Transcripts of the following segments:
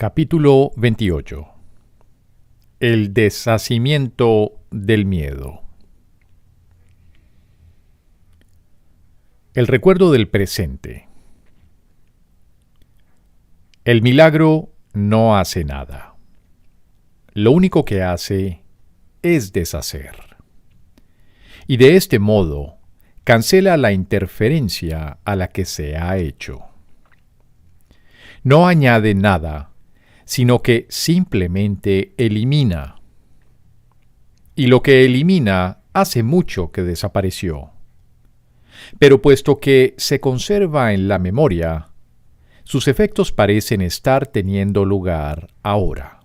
Capítulo 28. El deshacimiento del miedo. El recuerdo del presente. El milagro no hace nada. Lo único que hace es deshacer. Y de este modo cancela la interferencia a la que se ha hecho. No añade nada, sino que simplemente elimina. Y lo que elimina hace mucho que desapareció. Pero puesto que se conserva en la memoria, sus efectos parecen estar teniendo lugar ahora.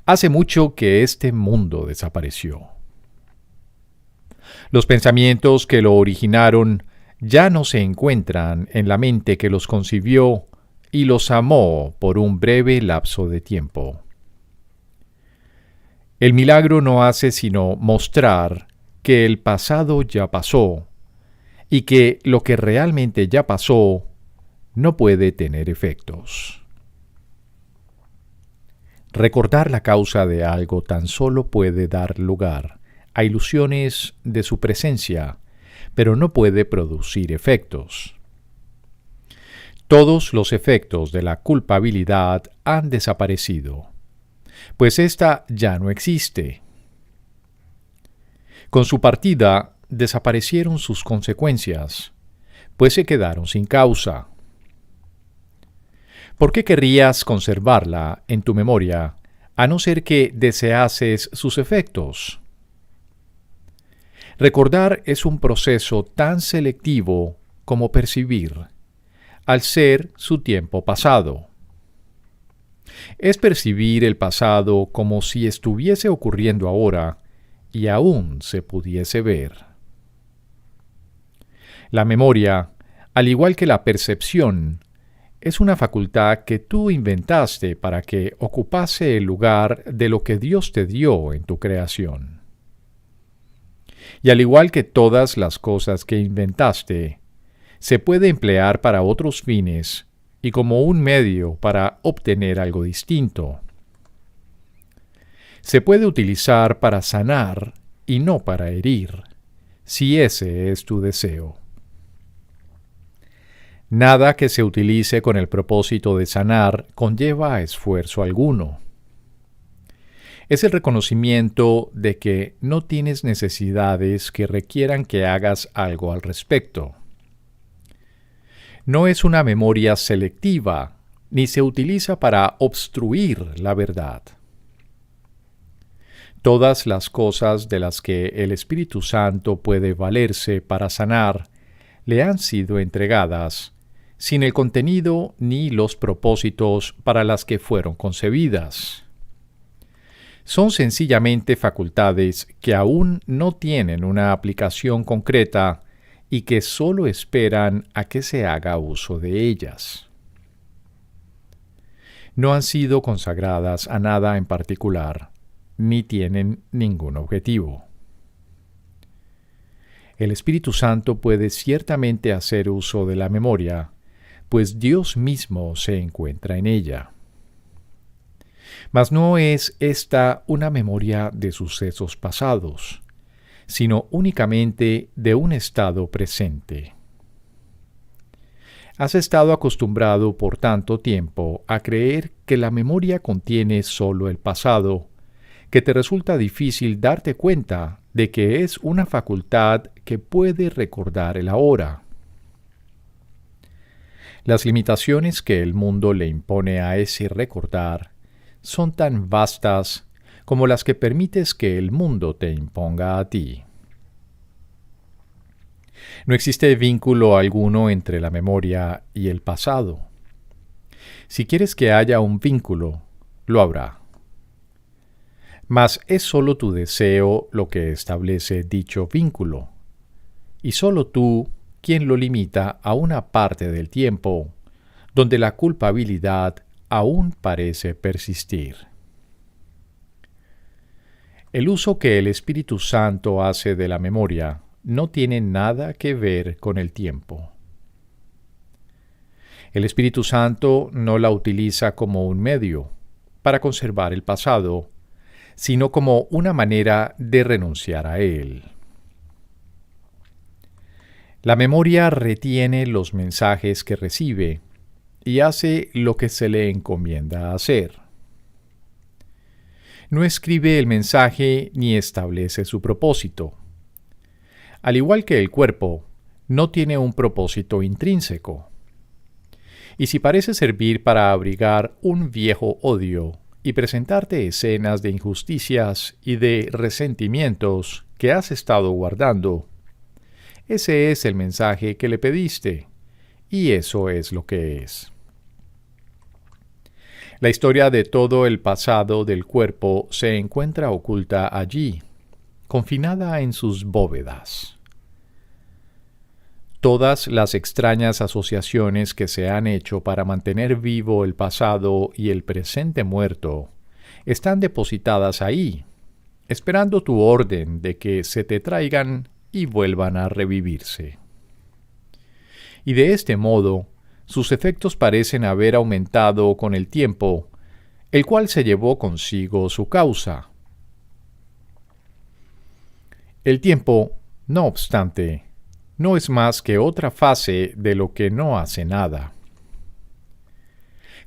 Hace mucho que este mundo desapareció. Los pensamientos que lo originaron ya no se encuentran en la mente que los concibió y los amó por un breve lapso de tiempo. El milagro no hace sino mostrar que el pasado ya pasó y que lo que realmente ya pasó no puede tener efectos. Recordar la causa de algo tan solo puede dar lugar a ilusiones de su presencia, pero no puede producir efectos. Todos los efectos de la culpabilidad han desaparecido, pues ésta ya no existe. Con su partida desaparecieron sus consecuencias, pues se quedaron sin causa. ¿Por qué querrías conservarla en tu memoria, a no ser que deseases sus efectos? Recordar es un proceso tan selectivo como percibir, al ser su tiempo pasado. Es percibir el pasado como si estuviese ocurriendo ahora y aún se pudiese ver. La memoria, al igual que la percepción, es una facultad que tú inventaste para que ocupase el lugar de lo que Dios te dio en tu creación. Y al igual que todas las cosas que inventaste, se puede emplear para otros fines y como un medio para obtener algo distinto. Se puede utilizar para sanar y no para herir, si ese es tu deseo. Nada que se utilice con el propósito de sanar conlleva esfuerzo alguno. Es el reconocimiento de que no tienes necesidades que requieran que hagas algo al respecto. No es una memoria selectiva, ni se utiliza para obstruir la verdad. Todas las cosas de las que el Espíritu Santo puede valerse para sanar le han sido entregadas, sin el contenido ni los propósitos para las que fueron concebidas. Son sencillamente facultades que aún no tienen una aplicación concreta y que solo esperan a que se haga uso de ellas. No han sido consagradas a nada en particular, ni tienen ningún objetivo. El Espíritu Santo puede ciertamente hacer uso de la memoria, pues Dios mismo se encuentra en ella. Mas no es esta una memoria de sucesos pasados, sino únicamente de un estado presente. Has estado acostumbrado por tanto tiempo a creer que la memoria contiene solo el pasado, que te resulta difícil darte cuenta de que es una facultad que puede recordar el ahora. Las limitaciones que el mundo le impone a ese recordar son tan vastas como las que permites que el mundo te imponga a ti. No existe vínculo alguno entre la memoria y el pasado. Si quieres que haya un vínculo, lo habrá. Mas es solo tu deseo lo que establece dicho vínculo, y solo tú quien lo limita a una parte del tiempo donde la culpabilidad aún parece persistir. El uso que el Espíritu Santo hace de la memoria no tiene nada que ver con el tiempo. El Espíritu Santo no la utiliza como un medio para conservar el pasado, sino como una manera de renunciar a él. La memoria retiene los mensajes que recibe y hace lo que se le encomienda hacer. No escribe el mensaje ni establece su propósito. Al igual que el cuerpo, no tiene un propósito intrínseco. Y si parece servir para abrigar un viejo odio y presentarte escenas de injusticias y de resentimientos que has estado guardando, ese es el mensaje que le pediste, y eso es lo que es. La historia de todo el pasado del cuerpo se encuentra oculta allí, confinada en sus bóvedas. Todas las extrañas asociaciones que se han hecho para mantener vivo el pasado y el presente muerto están depositadas ahí, esperando tu orden de que se te traigan y vuelvan a revivirse. Y de este modo, sus efectos parecen haber aumentado con el tiempo, el cual se llevó consigo su causa. El tiempo, no obstante, no es más que otra fase de lo que no hace nada.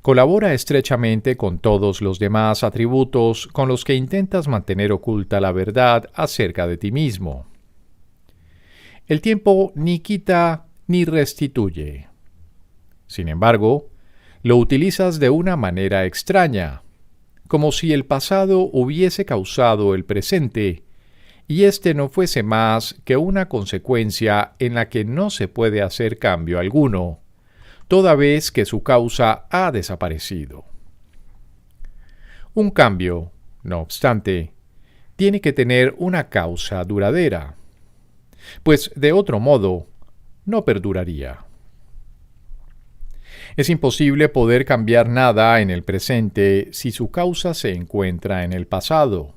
Colabora estrechamente con todos los demás atributos con los que intentas mantener oculta la verdad acerca de ti mismo. El tiempo ni quita ni restituye. Sin embargo, lo utilizas de una manera extraña, como si el pasado hubiese causado el presente, y éste no fuese más que una consecuencia en la que no se puede hacer cambio alguno, toda vez que su causa ha desaparecido. Un cambio, no obstante, tiene que tener una causa duradera, pues de otro modo no perduraría. Es imposible poder cambiar nada en el presente si su causa se encuentra en el pasado.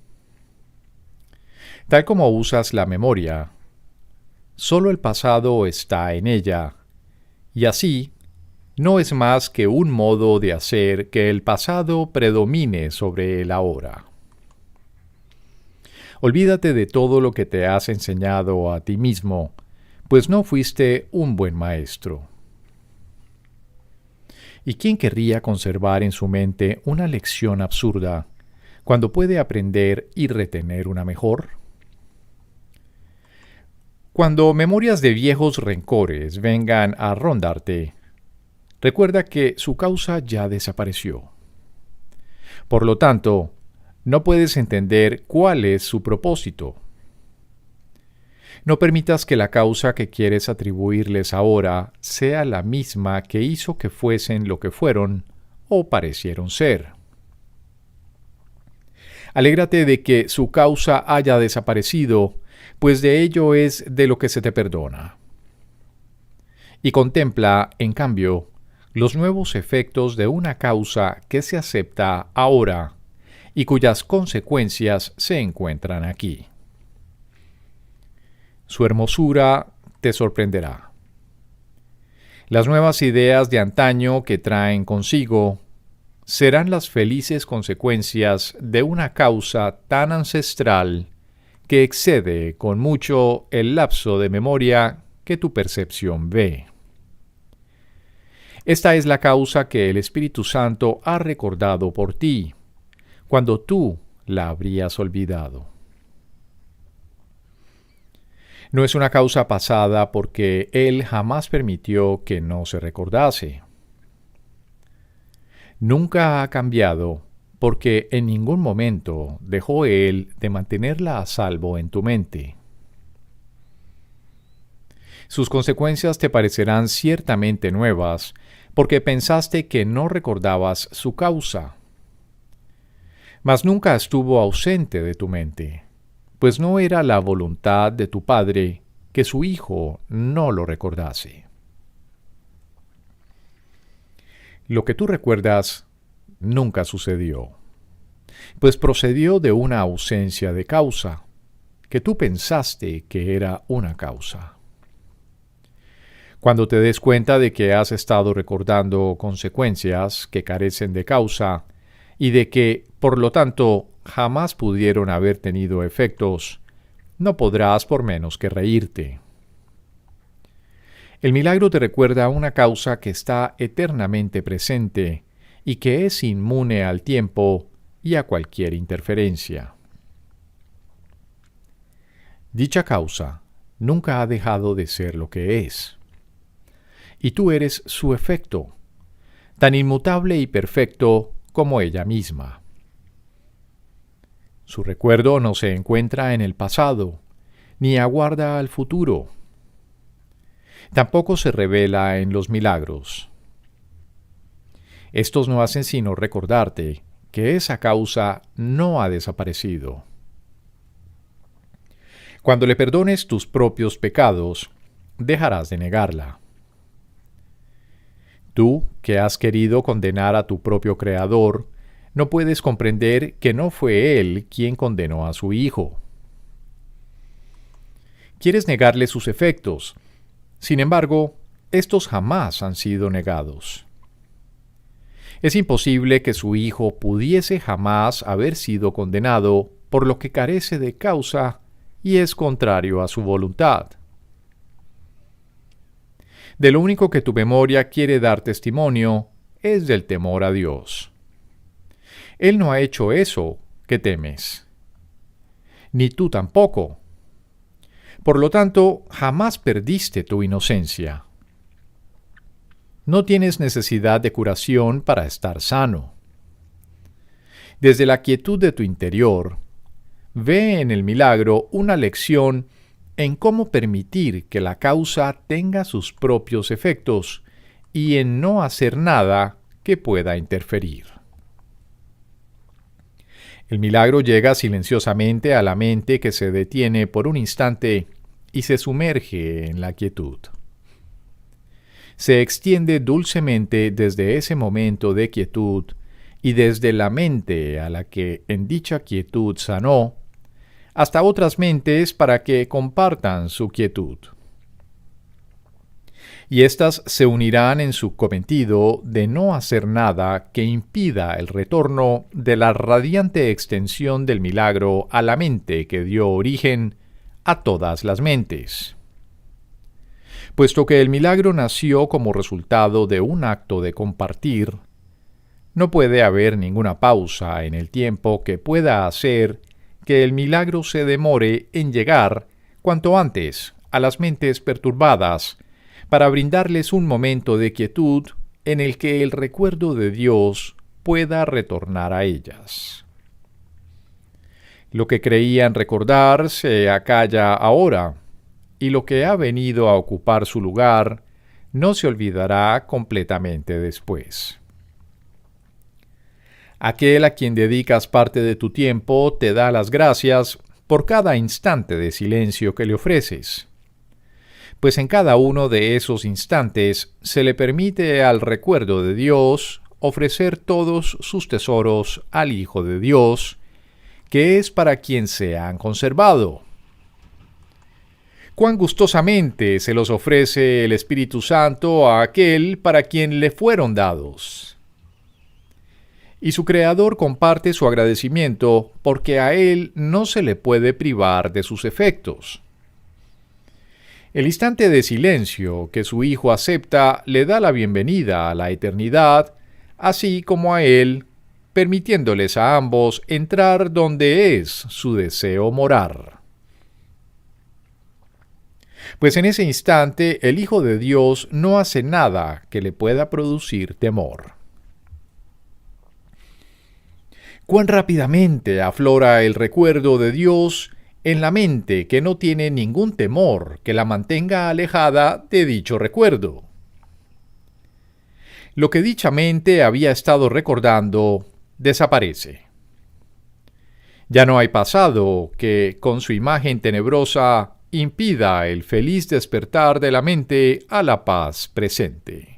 Tal como usas la memoria, solo el pasado está en ella, y así no es más que un modo de hacer que el pasado predomine sobre el ahora. Olvídate de todo lo que te has enseñado a ti mismo, pues no fuiste un buen maestro. ¿Y quién querría conservar en su mente una lección absurda cuando puede aprender y retener una mejor? Cuando memorias de viejos rencores vengan a rondarte, recuerda que su causa ya desapareció. Por lo tanto, no puedes entender cuál es su propósito. No permitas que la causa que quieres atribuirles ahora sea la misma que hizo que fuesen lo que fueron o parecieron ser. Alégrate de que su causa haya desaparecido, pues de ello es de lo que se te perdona. Y contempla, en cambio, los nuevos efectos de una causa que se acepta ahora y cuyas consecuencias se encuentran aquí. Su hermosura te sorprenderá. Las nuevas ideas de antaño que traen consigo serán las felices consecuencias de una causa tan ancestral que excede con mucho el lapso de memoria que tu percepción ve. Esta es la causa que el Espíritu Santo ha recordado por ti, cuando tú la habrías olvidado. No es una causa pasada porque Él jamás permitió que no se recordase. Nunca ha cambiado porque en ningún momento dejó Él de mantenerla a salvo en tu mente. Sus consecuencias te parecerán ciertamente nuevas porque pensaste que no recordabas su causa. Mas nunca estuvo ausente de tu mente, pues no era la voluntad de tu Padre que su Hijo no lo recordase. Lo que tú recuerdas nunca sucedió, pues procedió de una ausencia de causa, que tú pensaste que era una causa. Cuando te des cuenta de que has estado recordando consecuencias que carecen de causa y de que, por lo tanto, jamás pudieron haber tenido efectos, no podrás por menos que reírte. El milagro te recuerda una causa que está eternamente presente y que es inmune al tiempo y a cualquier interferencia. Dicha causa nunca ha dejado de ser lo que es. Y tú eres su efecto, tan inmutable y perfecto como ella misma. Su recuerdo no se encuentra en el pasado, ni aguarda al futuro. Tampoco se revela en los milagros. Estos no hacen sino recordarte que esa causa no ha desaparecido. Cuando le perdones tus propios pecados, dejarás de negarla. Tú, que has querido condenar a tu propio Creador, no puedes comprender que no fue Él quien condenó a su Hijo. Quieres negarle sus efectos. Sin embargo, estos jamás han sido negados. Es imposible que su Hijo pudiese jamás haber sido condenado por lo que carece de causa y es contrario a su voluntad. De lo único que tu memoria quiere dar testimonio es del temor a Dios. Él no ha hecho eso que temes. Ni tú tampoco. Por lo tanto, jamás perdiste tu inocencia. No tienes necesidad de curación para estar sano. Desde la quietud de tu interior, ve en el milagro una lección en cómo permitir que la causa tenga sus propios efectos y en no hacer nada que pueda interferir. El milagro llega silenciosamente a la mente que se detiene por un instante y se sumerge en la quietud. Se extiende dulcemente desde ese momento de quietud y desde la mente a la que en dicha quietud sanó, hasta otras mentes para que compartan su quietud. Y éstas se unirán en su cometido de no hacer nada que impida el retorno de la radiante extensión del milagro a la mente que dio origen a todas las mentes. Puesto que el milagro nació como resultado de un acto de compartir, no puede haber ninguna pausa en el tiempo que pueda hacer que el milagro se demore en llegar cuanto antes a las mentes perturbadas, para brindarles un momento de quietud en el que el recuerdo de Dios pueda retornar a ellas. Lo que creían recordar se acalla ahora, y lo que ha venido a ocupar su lugar no se olvidará completamente después. Aquel a quien dedicas parte de tu tiempo te da las gracias por cada instante de silencio que le ofreces, pues en cada uno de esos instantes se le permite al recuerdo de Dios ofrecer todos sus tesoros al Hijo de Dios, que es para quien se han conservado. Cuán gustosamente se los ofrece el Espíritu Santo a aquel para quien le fueron dados. Y su Creador comparte su agradecimiento porque a él no se le puede privar de sus efectos. El instante de silencio que su Hijo acepta le da la bienvenida a la eternidad, así como a él, permitiéndoles a ambos entrar donde es su deseo morar. Pues en ese instante el Hijo de Dios no hace nada que le pueda producir temor. Cuán rápidamente aflora el recuerdo de Dios en la mente que no tiene ningún temor que la mantenga alejada de dicho recuerdo. Lo que dicha mente había estado recordando desaparece. Ya no hay pasado que, con su imagen tenebrosa, impida el feliz despertar de la mente a la paz presente.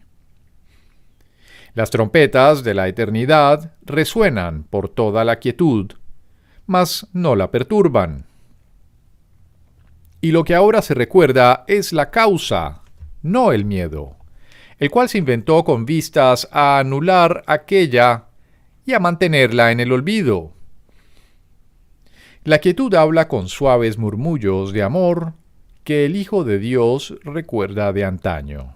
Las trompetas de la eternidad resuenan por toda la quietud, mas no la perturban. Y lo que ahora se recuerda es la causa, no el miedo, el cual se inventó con vistas a anular aquella y a mantenerla en el olvido. La quietud habla con suaves murmullos de amor que el Hijo de Dios recuerda de antaño,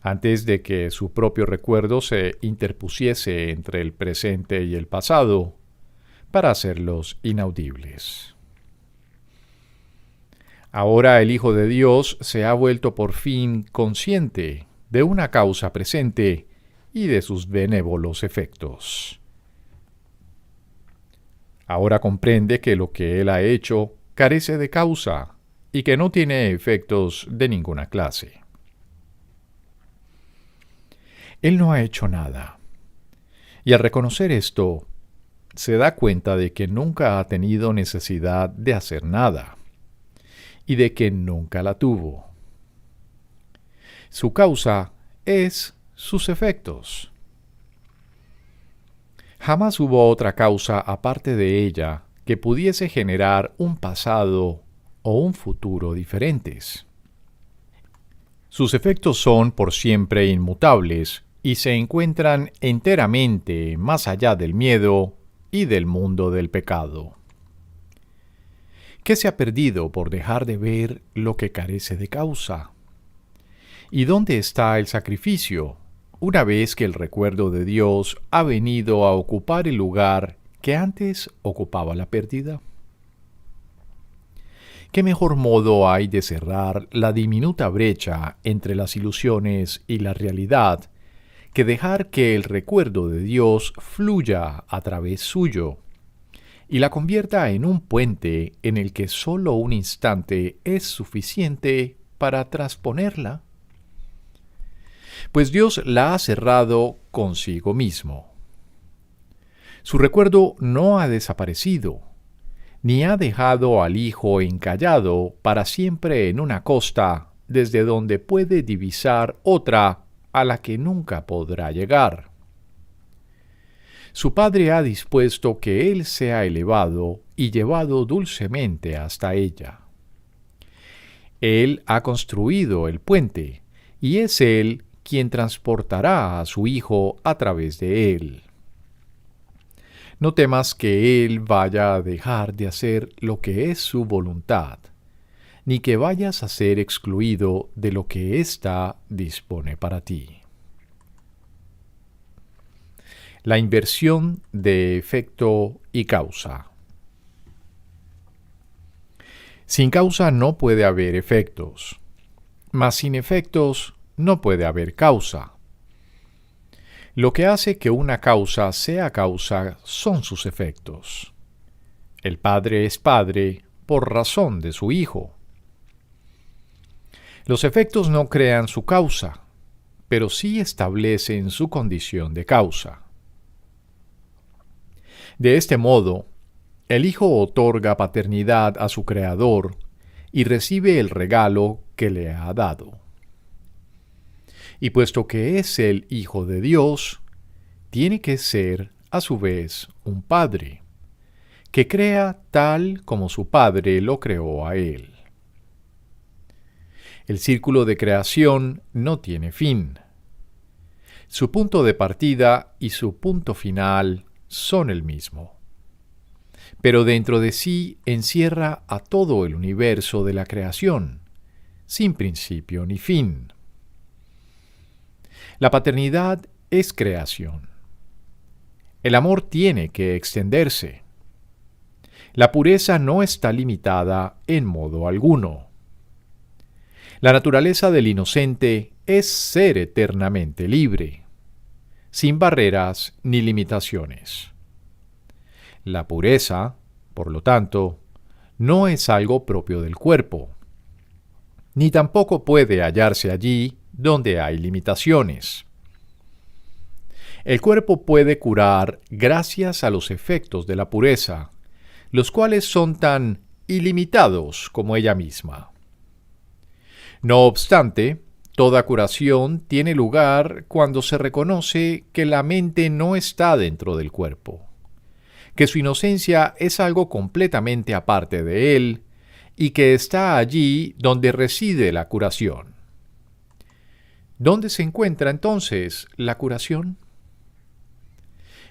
antes de que su propio recuerdo se interpusiese entre el presente y el pasado, para hacerlos inaudibles. Ahora el Hijo de Dios se ha vuelto por fin consciente de una causa presente y de sus benévolos efectos. Ahora comprende que lo que él ha hecho carece de causa y que no tiene efectos de ninguna clase. Él no ha hecho nada. Y al reconocer esto, se da cuenta de que nunca ha tenido necesidad de hacer nada y de que nunca la tuvo. Su causa es sus efectos. Jamás hubo otra causa aparte de ella que pudiese generar un pasado o un futuro diferentes. Sus efectos son por siempre inmutables y se encuentran enteramente más allá del miedo y del mundo del pecado. ¿Qué se ha perdido por dejar de ver lo que carece de causa? ¿Y dónde está el sacrificio, una vez que el recuerdo de Dios ha venido a ocupar el lugar que antes ocupaba la pérdida? ¿Qué mejor modo hay de cerrar la diminuta brecha entre las ilusiones y la realidad que dejar que el recuerdo de Dios fluya a través suyo y la convierta en un puente en el que solo un instante es suficiente para trasponerla? Pues Dios la ha cerrado consigo mismo. Su recuerdo no ha desaparecido, ni ha dejado al Hijo encallado para siempre en una costa desde donde puede divisar otra a la que nunca podrá llegar. Su Padre ha dispuesto que Él sea elevado y llevado dulcemente hasta ella. Él ha construido el puente, y es Él quien transportará a su Hijo a través de él. No temas que Él vaya a dejar de hacer lo que es su voluntad, ni que vayas a ser excluido de lo que ésta dispone para ti. La inversión de efecto y causa. Sin causa no puede haber efectos, mas sin efectos no puede haber causa. Lo que hace que una causa sea causa son sus efectos. El Padre es Padre por razón de su Hijo. Los efectos no crean su causa, pero sí establecen su condición de causa. De este modo, el Hijo otorga paternidad a su Creador y recibe el regalo que le ha dado. Y puesto que es el Hijo de Dios, tiene que ser, a su vez, un Padre, que crea tal como su Padre lo creó a Él. El círculo de creación no tiene fin. Su punto de partida y su punto final son el mismo. Pero dentro de sí encierra a todo el universo de la creación, sin principio ni fin. La paternidad es creación. El amor tiene que extenderse. La pureza no está limitada en modo alguno. La naturaleza del inocente es ser eternamente libre, sin barreras ni limitaciones. La pureza, por lo tanto, no es algo propio del cuerpo, ni tampoco puede hallarse allí donde hay limitaciones. El cuerpo puede curar gracias a los efectos de la pureza, los cuales son tan ilimitados como ella misma. No obstante, toda curación tiene lugar cuando se reconoce que la mente no está dentro del cuerpo, que su inocencia es algo completamente aparte de él y que está allí donde reside la curación. ¿Dónde se encuentra entonces la curación?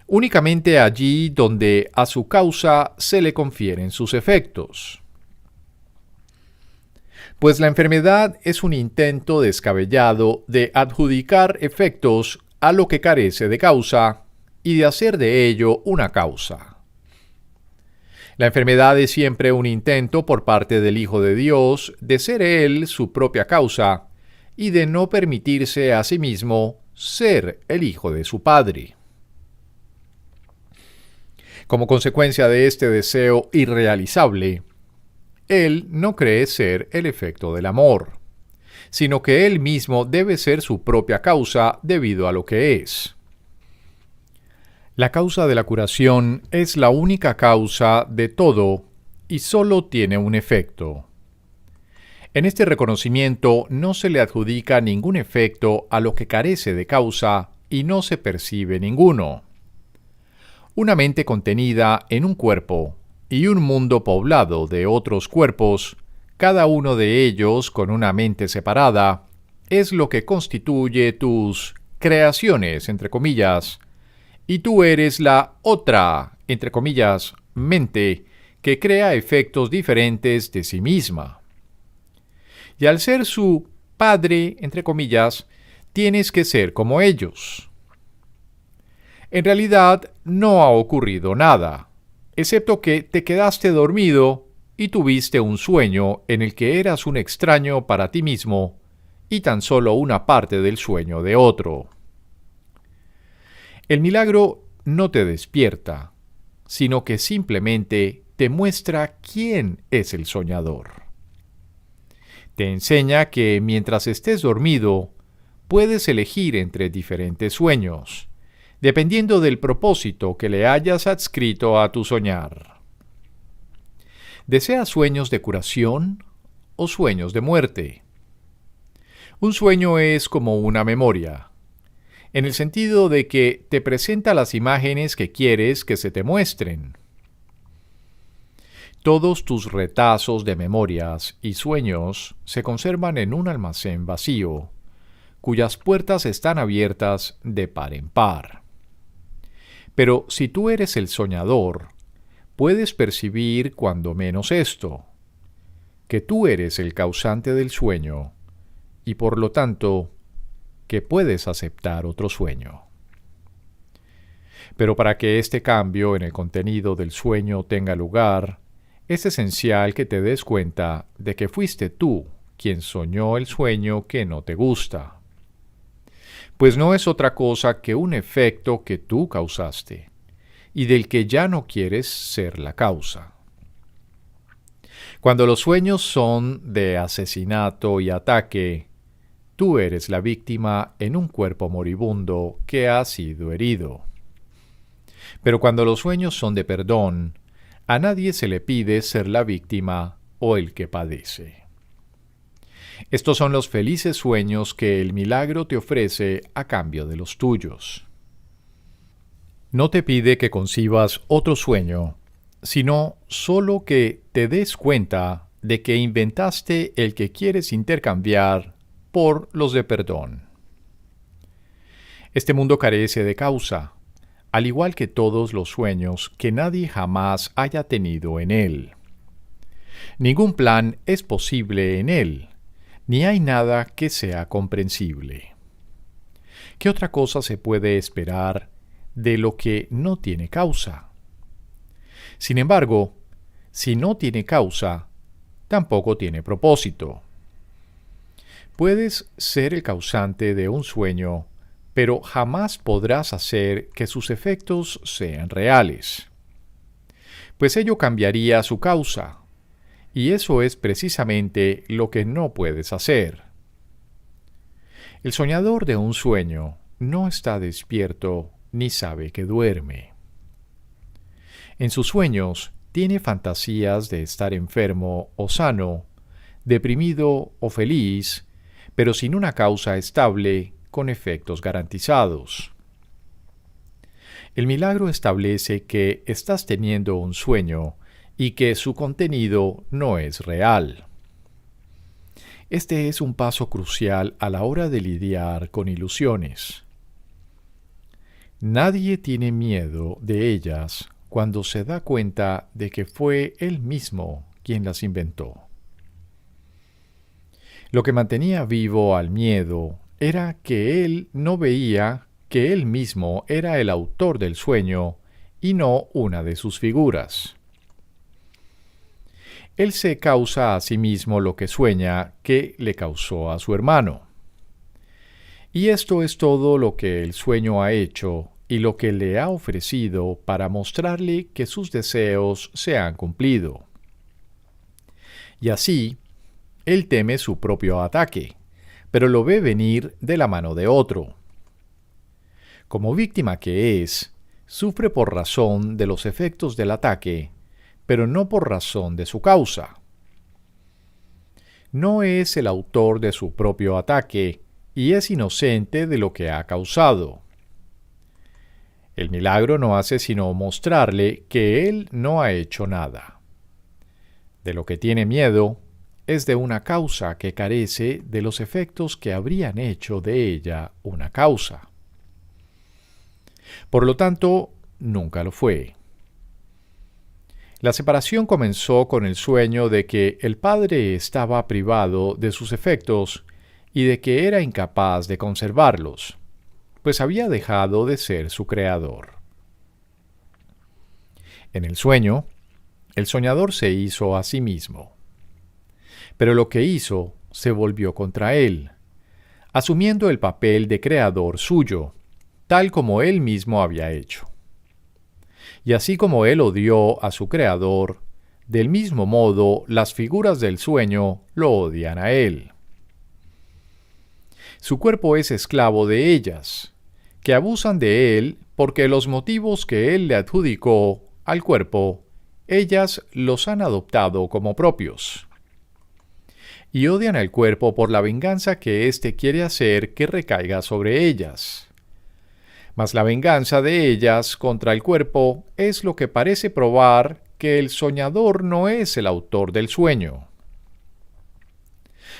Únicamente allí donde a su causa se le confieren sus efectos. Pues la enfermedad es un intento descabellado de adjudicar efectos a lo que carece de causa y de hacer de ello una causa. La enfermedad es siempre un intento por parte del Hijo de Dios de ser Él su propia causa y de no permitirse a sí mismo ser el Hijo de su Padre. Como consecuencia de este deseo irrealizable, Él no cree ser el efecto del amor, sino que Él mismo debe ser su propia causa debido a lo que es. La causa de la curación es la única causa de todo y solo tiene un efecto. En este reconocimiento no se le adjudica ningún efecto a lo que carece de causa y no se percibe ninguno. Una mente contenida en un cuerpo y un mundo poblado de otros cuerpos, cada uno de ellos con una mente separada, es lo que constituye tus creaciones, entre comillas, y tú eres la otra, entre comillas, mente que crea efectos diferentes de sí misma. Y al ser su padre, entre comillas, tienes que ser como ellos. En realidad no ha ocurrido nada, excepto que te quedaste dormido y tuviste un sueño en el que eras un extraño para ti mismo y tan solo una parte del sueño de otro. El milagro no te despierta, sino que simplemente te muestra quién es el soñador. Te enseña que mientras estés dormido, puedes elegir entre diferentes sueños, dependiendo del propósito que le hayas adscrito a tu soñar. ¿Deseas sueños de curación o sueños de muerte? Un sueño es como una memoria, en el sentido de que te presenta las imágenes que quieres que se te muestren. Todos tus retazos de memorias y sueños se conservan en un almacén vacío, cuyas puertas están abiertas de par en par. Pero si tú eres el soñador, puedes percibir cuando menos esto, que tú eres el causante del sueño y por lo tanto que puedes aceptar otro sueño. Pero para que este cambio en el contenido del sueño tenga lugar, es esencial que te des cuenta de que fuiste tú quien soñó el sueño que no te gusta. Pues no es otra cosa que un efecto que tú causaste y del que ya no quieres ser la causa. Cuando los sueños son de asesinato y ataque, tú eres la víctima en un cuerpo moribundo que ha sido herido. Pero cuando los sueños son de perdón, a nadie se le pide ser la víctima o el que padece. Estos son los felices sueños que el milagro te ofrece a cambio de los tuyos. No te pide que concibas otro sueño, sino solo que te des cuenta de que inventaste el que quieres intercambiar por los de perdón. Este mundo carece de causa, al igual que todos los sueños que nadie jamás haya tenido en él. Ningún plan es posible en él, ni hay nada que sea comprensible. ¿Qué otra cosa se puede esperar de lo que no tiene causa? Sin embargo, si no tiene causa, tampoco tiene propósito. Puedes ser el causante de un sueño, pero jamás podrás hacer que sus efectos sean reales, pues ello cambiaría su causa, y eso es precisamente lo que no puedes hacer. El soñador de un sueño no está despierto ni sabe que duerme. En sus sueños tiene fantasías de estar enfermo o sano, deprimido o feliz, pero sin una causa estable con efectos garantizados. El milagro establece que estás teniendo un sueño y que su contenido no es real. Este es un paso crucial a la hora de lidiar con ilusiones. Nadie tiene miedo de ellas cuando se da cuenta de que fue él mismo quien las inventó. Lo que mantenía vivo al miedo era que él no veía que él mismo era el autor del sueño y no una de sus figuras. Él se causa a sí mismo lo que sueña que le causó a su hermano. Y esto es todo lo que el sueño ha hecho y lo que le ha ofrecido para mostrarle que sus deseos se han cumplido. Y así, él teme su propio ataque, pero lo ve venir de la mano de otro. Como víctima que es, sufre por razón de los efectos del ataque, pero no por razón de su causa. No es el autor de su propio ataque y es inocente de lo que ha causado. El milagro no hace sino mostrarle que él no ha hecho nada. De lo que tiene miedo es de una causa que carece de los efectos que habrían hecho de ella una causa. Por lo tanto, nunca lo fue. La separación comenzó con el sueño de que el padre estaba privado de sus efectos y de que era incapaz de conservarlos, pues había dejado de ser su creador. En el sueño, el soñador se hizo a sí mismo. Pero lo que hizo se volvió contra él, asumiendo el papel de creador suyo, tal como él mismo había hecho. Y así como él odió a su creador, del mismo modo las figuras del sueño lo odian a él. Su cuerpo es esclavo de ellas, que abusan de él porque los motivos que él le adjudicó al cuerpo, ellas los han adoptado como propios. Y odian al cuerpo por la venganza que éste quiere hacer que recaiga sobre ellas. Mas la venganza de ellas contra el cuerpo es lo que parece probar que el soñador no es el autor del sueño.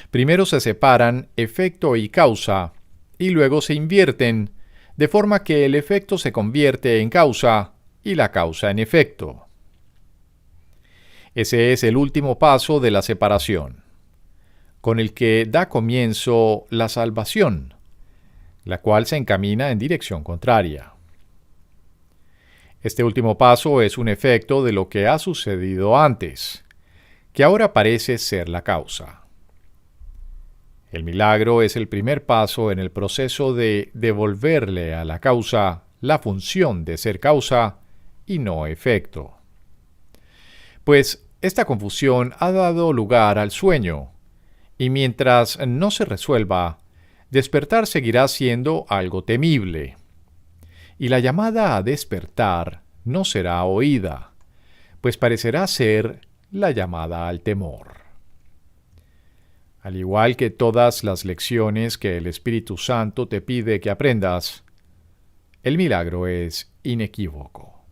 Primero se separan efecto y causa, y luego se invierten, de forma que el efecto se convierte en causa y la causa en efecto. Ese es el último paso de la separación, con el que da comienzo la salvación, la cual se encamina en dirección contraria. Este último paso es un efecto de lo que ha sucedido antes, que ahora parece ser la causa. El milagro es el primer paso en el proceso de devolverle a la causa la función de ser causa y no efecto. Pues esta confusión ha dado lugar al sueño, y mientras no se resuelva, despertar seguirá siendo algo temible. Y la llamada a despertar no será oída, pues parecerá ser la llamada al temor. Al igual que todas las lecciones que el Espíritu Santo te pide que aprendas, el milagro es inequívoco.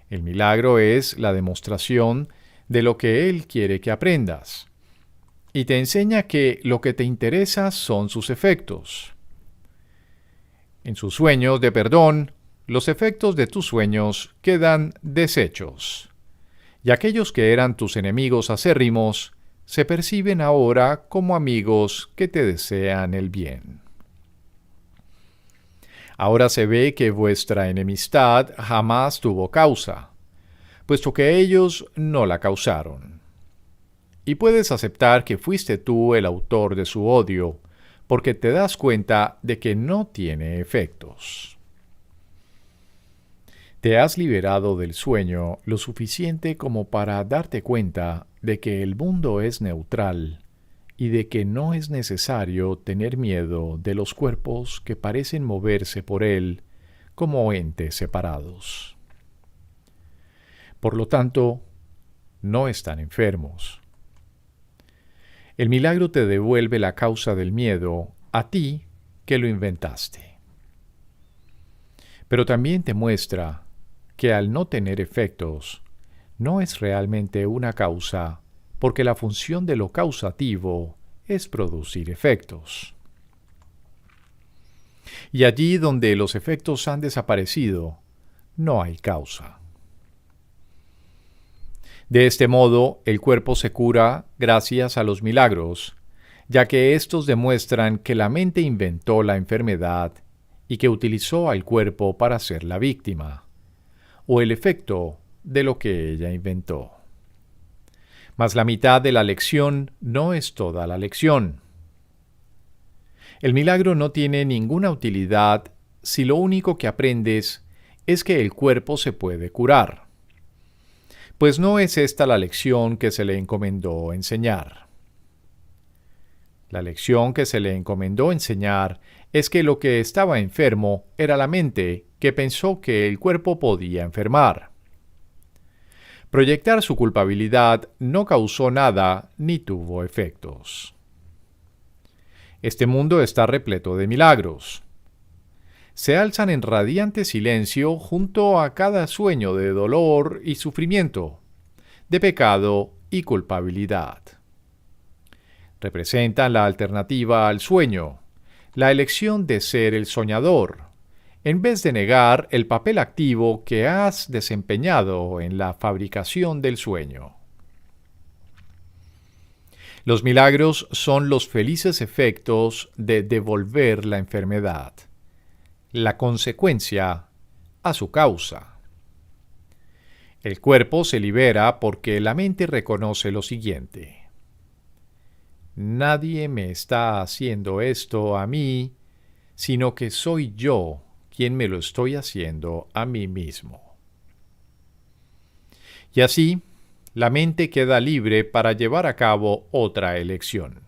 El milagro es la demostración de lo que Él quiere que aprendas, y te enseña que lo que te interesa son sus efectos. En sus sueños de perdón, los efectos de tus sueños quedan deshechos, y aquellos que eran tus enemigos acérrimos se perciben ahora como amigos que te desean el bien. Ahora se ve que vuestra enemistad jamás tuvo causa, puesto que ellos no la causaron. Y puedes aceptar que fuiste tú el autor de su odio, porque te das cuenta de que no tiene efectos. Te has liberado del sueño lo suficiente como para darte cuenta de que el mundo es neutral y de que no es necesario tener miedo de los cuerpos que parecen moverse por él como entes separados. Por lo tanto, no están enfermos. El milagro te devuelve la causa del miedo a ti que lo inventaste. Pero también te muestra que al no tener efectos, no es realmente una causa, porque la función de lo causativo es producir efectos. Y allí donde los efectos han desaparecido, no hay causa. De este modo, el cuerpo se cura gracias a los milagros, ya que estos demuestran que la mente inventó la enfermedad y que utilizó al cuerpo para ser la víctima, o el efecto de lo que ella inventó. Mas la mitad de la lección no es toda la lección. El milagro no tiene ninguna utilidad si lo único que aprendes es que el cuerpo se puede curar. Pues no es esta la lección que se le encomendó enseñar. La lección que se le encomendó enseñar es que lo que estaba enfermo era la mente que pensó que el cuerpo podía enfermar. Proyectar su culpabilidad no causó nada ni tuvo efectos. Este mundo está repleto de milagros. Se alzan en radiante silencio junto a cada sueño de dolor y sufrimiento, de pecado y culpabilidad. Representan la alternativa al sueño, la elección de ser el soñador, en vez de negar el papel activo que has desempeñado en la fabricación del sueño. Los milagros son los felices efectos de devolver la enfermedad, la consecuencia a su causa. El cuerpo se libera porque la mente reconoce lo siguiente: nadie me está haciendo esto a mí, sino que soy yo quien me lo estoy haciendo a mí mismo. Y así, la mente queda libre para llevar a cabo otra elección.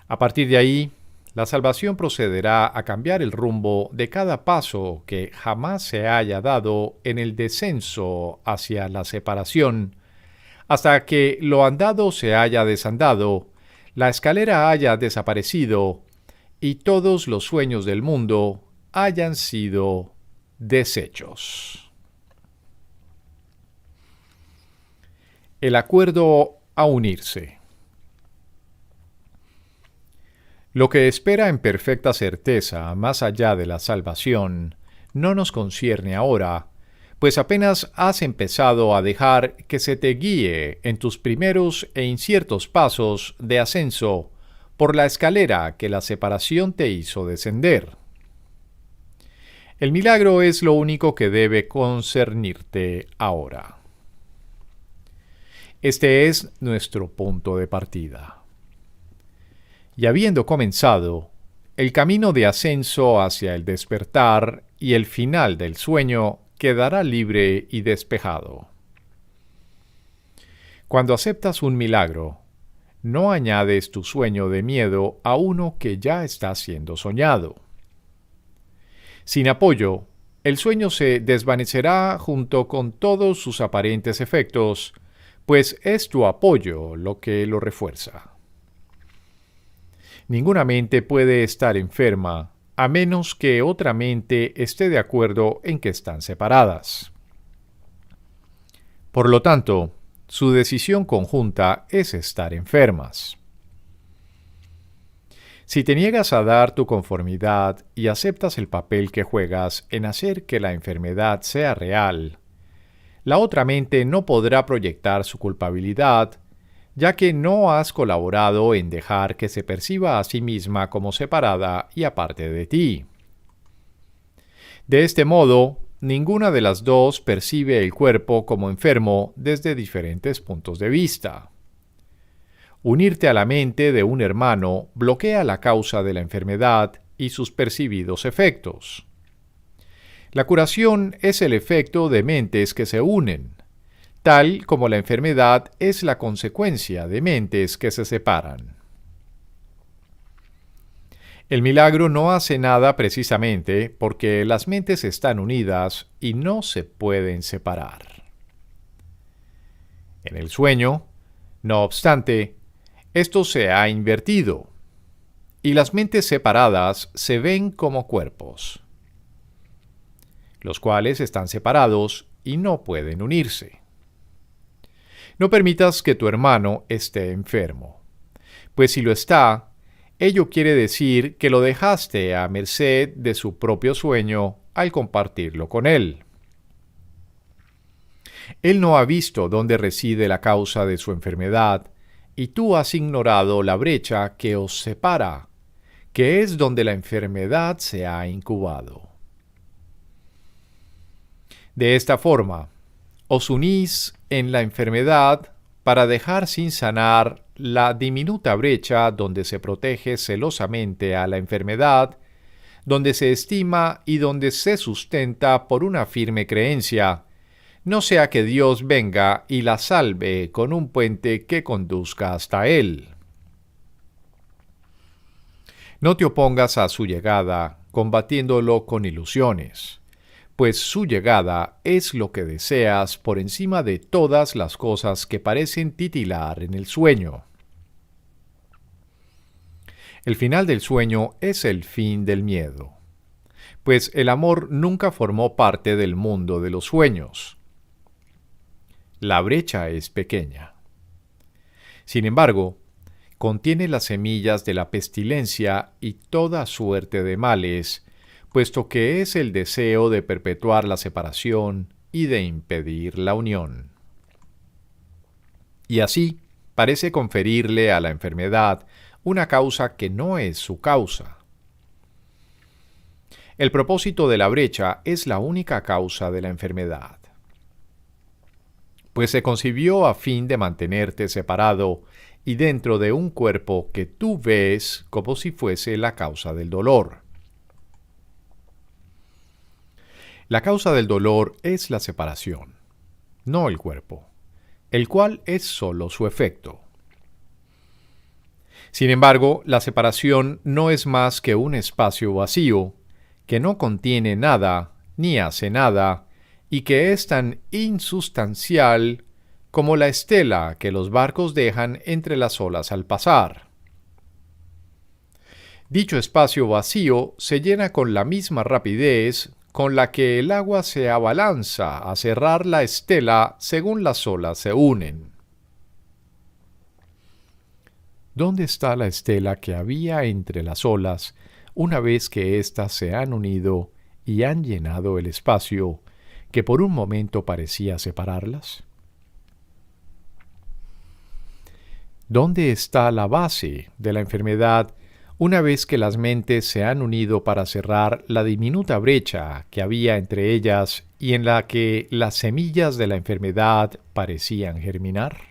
A partir de ahí, la salvación procederá a cambiar el rumbo de cada paso que jamás se haya dado en el descenso hacia la separación, hasta que lo andado se haya desandado, la escalera haya desaparecido y todos los sueños del mundo hayan sido deshechos. El acuerdo a unirse. Lo que espera en perfecta certeza más allá de la salvación no nos concierne ahora, pues apenas has empezado a dejar que se te guíe en tus primeros e inciertos pasos de ascenso por la escalera que la separación te hizo descender. El milagro es lo único que debe concernirte ahora. Este es nuestro punto de partida. Y habiendo comenzado, el camino de ascenso hacia el despertar y el final del sueño quedará libre y despejado. Cuando aceptas un milagro, no añades tu sueño de miedo a uno que ya está siendo soñado. Sin apoyo, el sueño se desvanecerá junto con todos sus aparentes efectos, pues es tu apoyo lo que lo refuerza. Ninguna mente puede estar enferma a menos que otra mente esté de acuerdo en que están separadas. Por lo tanto, su decisión conjunta es estar enfermas. Si te niegas a dar tu conformidad y aceptas el papel que juegas en hacer que la enfermedad sea real, la otra mente no podrá proyectar su culpabilidad, ya que no has colaborado en dejar que se perciba a sí misma como separada y aparte de ti. De este modo, ninguna de las dos percibe el cuerpo como enfermo desde diferentes puntos de vista. Unirte a la mente de un hermano bloquea la causa de la enfermedad y sus percibidos efectos. La curación es el efecto de mentes que se unen, tal como la enfermedad es la consecuencia de mentes que se separan. El milagro no hace nada precisamente porque las mentes están unidas y no se pueden separar. En el sueño, no obstante, esto se ha invertido, y las mentes separadas se ven como cuerpos, los cuales están separados y no pueden unirse. No permitas que tu hermano esté enfermo, pues si lo está, ello quiere decir que lo dejaste a merced de su propio sueño al compartirlo con él. Él no ha visto dónde reside la causa de su enfermedad, y tú has ignorado la brecha que os separa, que es donde la enfermedad se ha incubado. De esta forma, os unís en la enfermedad para dejar sin sanar la diminuta brecha donde se protege celosamente a la enfermedad, donde se estima y donde se sustenta por una firme creencia, no sea que Dios venga y la salve con un puente que conduzca hasta él. No te opongas a su llegada, combatiéndolo con ilusiones, pues su llegada es lo que deseas por encima de todas las cosas que parecen titilar en el sueño. El final del sueño es el fin del miedo, pues el amor nunca formó parte del mundo de los sueños. La brecha es pequeña. Sin embargo, contiene las semillas de la pestilencia y toda suerte de males, puesto que es el deseo de perpetuar la separación y de impedir la unión. Y así parece conferirle a la enfermedad una causa que no es su causa. El propósito de la brecha es la única causa de la enfermedad, pues se concibió a fin de mantenerte separado y dentro de un cuerpo que tú ves como si fuese la causa del dolor. La causa del dolor es la separación, no el cuerpo, el cual es solo su efecto. Sin embargo, la separación no es más que un espacio vacío, que no contiene nada ni hace nada, y que es tan insustancial como la estela que los barcos dejan entre las olas al pasar. Dicho espacio vacío se llena con la misma rapidez con la que el agua se abalanza a cerrar la estela según las olas se unen. ¿Dónde está la estela que había entre las olas una vez que éstas se han unido y han llenado el espacio que por un momento parecía separarlas? ¿Dónde está la base de la enfermedad una vez que las mentes se han unido para cerrar la diminuta brecha que había entre ellas y en la que las semillas de la enfermedad parecían germinar?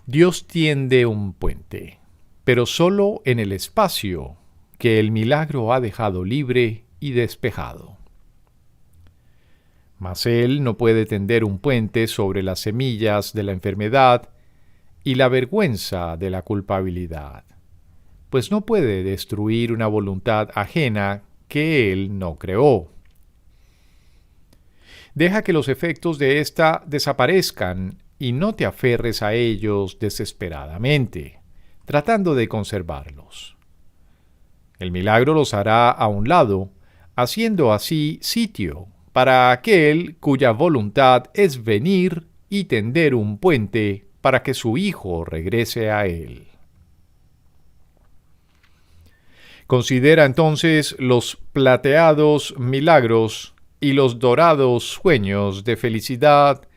Dios tiende un puente, pero solo en el espacio que el milagro ha dejado libre y despejado. Mas Él no puede tender un puente sobre las semillas de la enfermedad y la vergüenza de la culpabilidad, pues no puede destruir una voluntad ajena que Él no creó. Deja que los efectos de ésta desaparezcan y no te aferres a ellos desesperadamente, tratando de conservarlos. El milagro los hará a un lado, haciendo así sitio para aquel cuya voluntad es venir y tender un puente para que su Hijo regrese a él. Considera entonces los plateados milagros y los dorados sueños de felicidad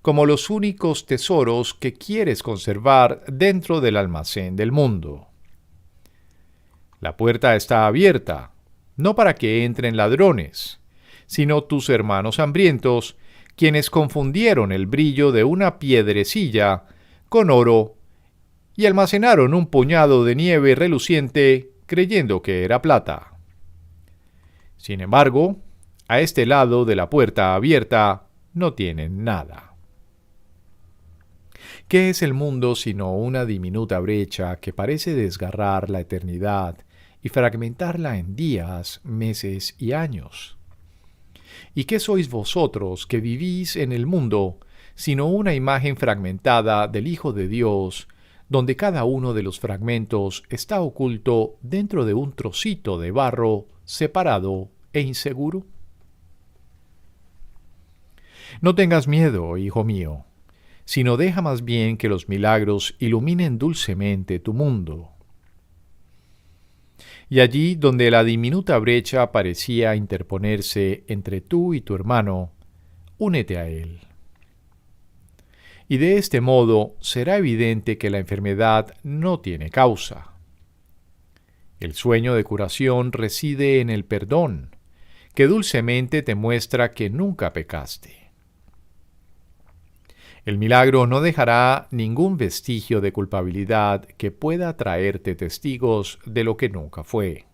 como los únicos tesoros que quieres conservar dentro del almacén del mundo. La puerta está abierta, no para que entren ladrones, sino tus hermanos hambrientos, quienes confundieron el brillo de una piedrecilla con oro y almacenaron un puñado de nieve reluciente creyendo que era plata. Sin embargo, a este lado de la puerta abierta no tienen nada. ¿Qué es el mundo sino una diminuta brecha que parece desgarrar la eternidad y fragmentarla en días, meses y años? ¿Y qué sois vosotros que vivís en el mundo, sino una imagen fragmentada del Hijo de Dios, donde cada uno de los fragmentos está oculto dentro de un trocito de barro separado e inseguro? No tengas miedo, hijo mío, sino deja más bien que los milagros iluminen dulcemente tu mundo. Y allí donde la diminuta brecha parecía interponerse entre tú y tu hermano, únete a él. Y de este modo será evidente que la enfermedad no tiene causa. El sueño de curación reside en el perdón, que dulcemente te muestra que nunca pecaste. El milagro no dejará ningún vestigio de culpabilidad que pueda traerte testigos de lo que nunca fue.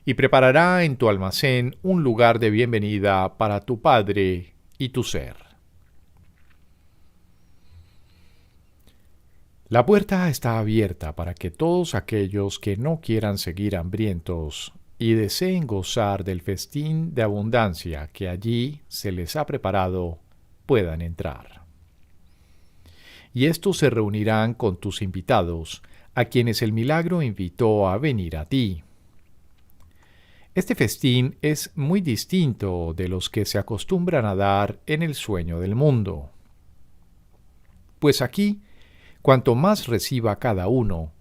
Y preparará en tu almacén un lugar de bienvenida para tu Padre y tu ser. La puerta está abierta para que todos aquellos que no quieran seguir hambrientos y deseen gozar del festín de abundancia que allí se les ha preparado, puedan entrar. Y estos se reunirán con tus invitados, a quienes el milagro invitó a venir a ti. Este festín es muy distinto de los que se acostumbran a dar en el sueño del mundo. Pues aquí, cuanto más reciba cada uno,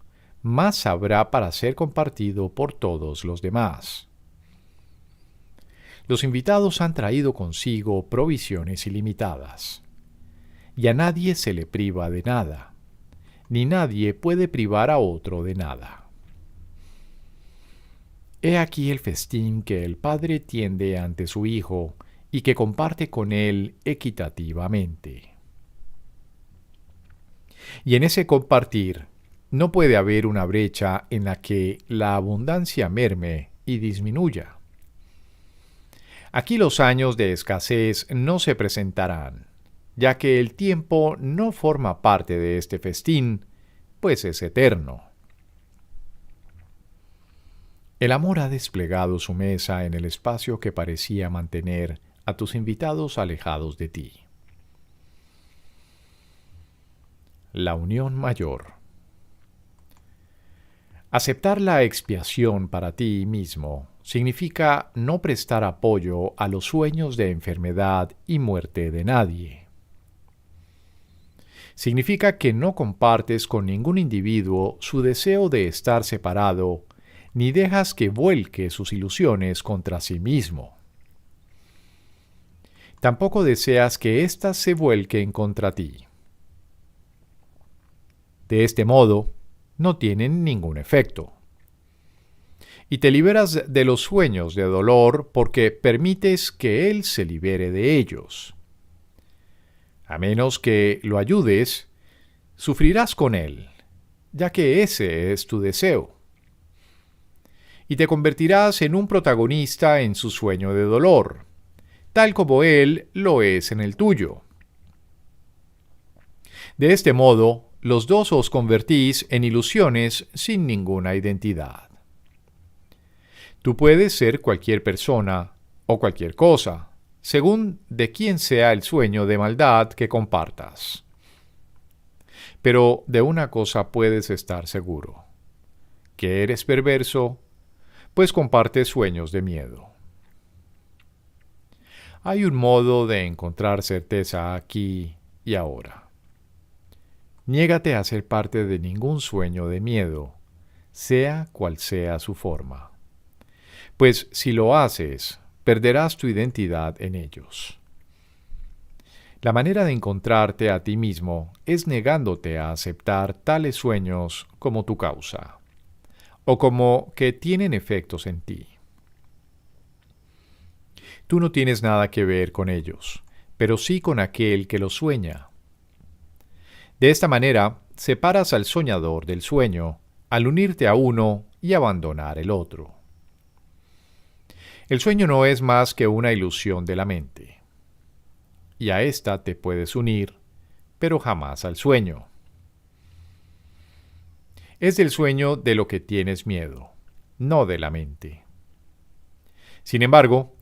más habrá para ser compartido por todos los demás. Los invitados han traído consigo provisiones ilimitadas, y a nadie se le priva de nada, ni nadie puede privar a otro de nada. He aquí el festín que el Padre tiende ante su Hijo y que comparte con él equitativamente. Y en ese compartir no puede haber una brecha en la que la abundancia merme y disminuya. Aquí los años de escasez no se presentarán, ya que el tiempo no forma parte de este festín, pues es eterno. El amor ha desplegado su mesa en el espacio que parecía mantener a tus invitados alejados de ti. La unión mayor. Aceptar la expiación para ti mismo significa no prestar apoyo a los sueños de enfermedad y muerte de nadie. Significa que no compartes con ningún individuo su deseo de estar separado, ni dejas que vuelque sus ilusiones contra sí mismo. Tampoco deseas que éstas se vuelquen contra ti. De este modo, no tienen ningún efecto. Y te liberas de los sueños de dolor porque permites que él se libere de ellos. A menos que lo ayudes, sufrirás con él, ya que ese es tu deseo. Y te convertirás en un protagonista en su sueño de dolor, tal como él lo es en el tuyo. De este modo, los dos os convertís en ilusiones sin ninguna identidad. Tú puedes ser cualquier persona o cualquier cosa, según de quién sea el sueño de maldad que compartas. Pero de una cosa puedes estar seguro, que eres perverso, pues compartes sueños de miedo. Hay un modo de encontrar certeza aquí y ahora. Niégate a ser parte de ningún sueño de miedo, sea cual sea su forma. Pues si lo haces, perderás tu identidad en ellos. La manera de encontrarte a ti mismo es negándote a aceptar tales sueños como tu causa, o como que tienen efectos en ti. Tú no tienes nada que ver con ellos, pero sí con aquel que los sueña. De esta manera, separas al soñador del sueño, al unirte a uno y abandonar el otro. El sueño no es más que una ilusión de la mente, y a ésta te puedes unir, pero jamás al sueño. Es del sueño de lo que tienes miedo, no de la mente. Sin embargo,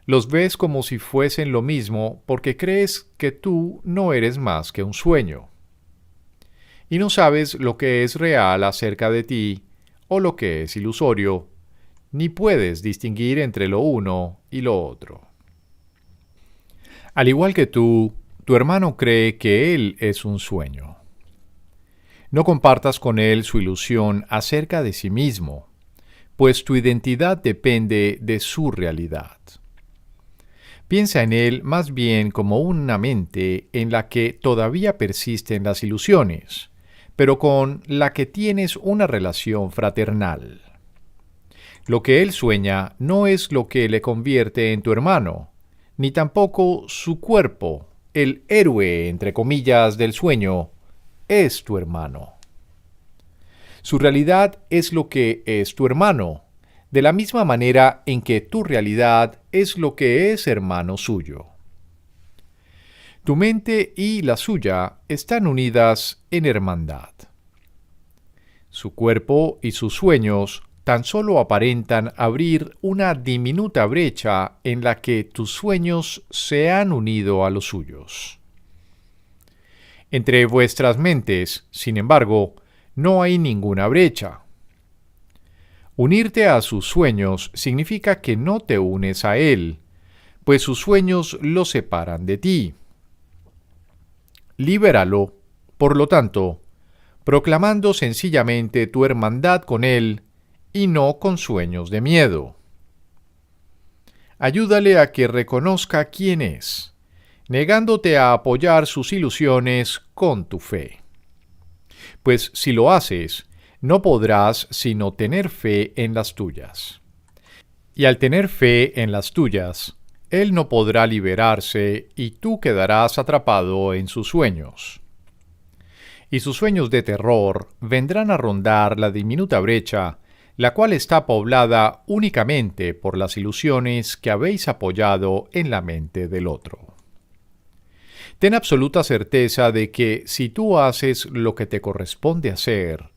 los ves como si fuesen lo mismo porque crees que tú no eres más que un sueño. Y no sabes lo que es real acerca de ti o lo que es ilusorio, ni puedes distinguir entre lo uno y lo otro. Al igual que tú, tu hermano cree que él es un sueño. No compartas con él su ilusión acerca de sí mismo, pues tu identidad depende de su realidad. Piensa en él más bien como una mente en la que todavía persisten las ilusiones, pero con la que tienes una relación fraternal. Lo que él sueña no es lo que le convierte en tu hermano, ni tampoco su cuerpo, el héroe, entre comillas, del sueño, es tu hermano. Su realidad es lo que es tu hermano, de la misma manera en que tu realidad es lo que es hermano suyo. Tu mente y la suya están unidas en hermandad. Su cuerpo y sus sueños tan solo aparentan abrir una diminuta brecha en la que tus sueños se han unido a los suyos. Entre vuestras mentes, sin embargo, no hay ninguna brecha. Unirte a sus sueños significa que no te unes a él, pues sus sueños lo separan de ti. Libéralo, por lo tanto, proclamando sencillamente tu hermandad con él y no con sueños de miedo. Ayúdale a que reconozca quién es, negándote a apoyar sus ilusiones con tu fe. Pues si lo haces, no podrás sino tener fe en las tuyas. Y al tener fe en las tuyas, él no podrá liberarse y tú quedarás atrapado en sus sueños. Y sus sueños de terror vendrán a rondar la diminuta brecha, la cual está poblada únicamente por las ilusiones que habéis apoyado en la mente del otro. Ten absoluta certeza de que si tú haces lo que te corresponde hacer,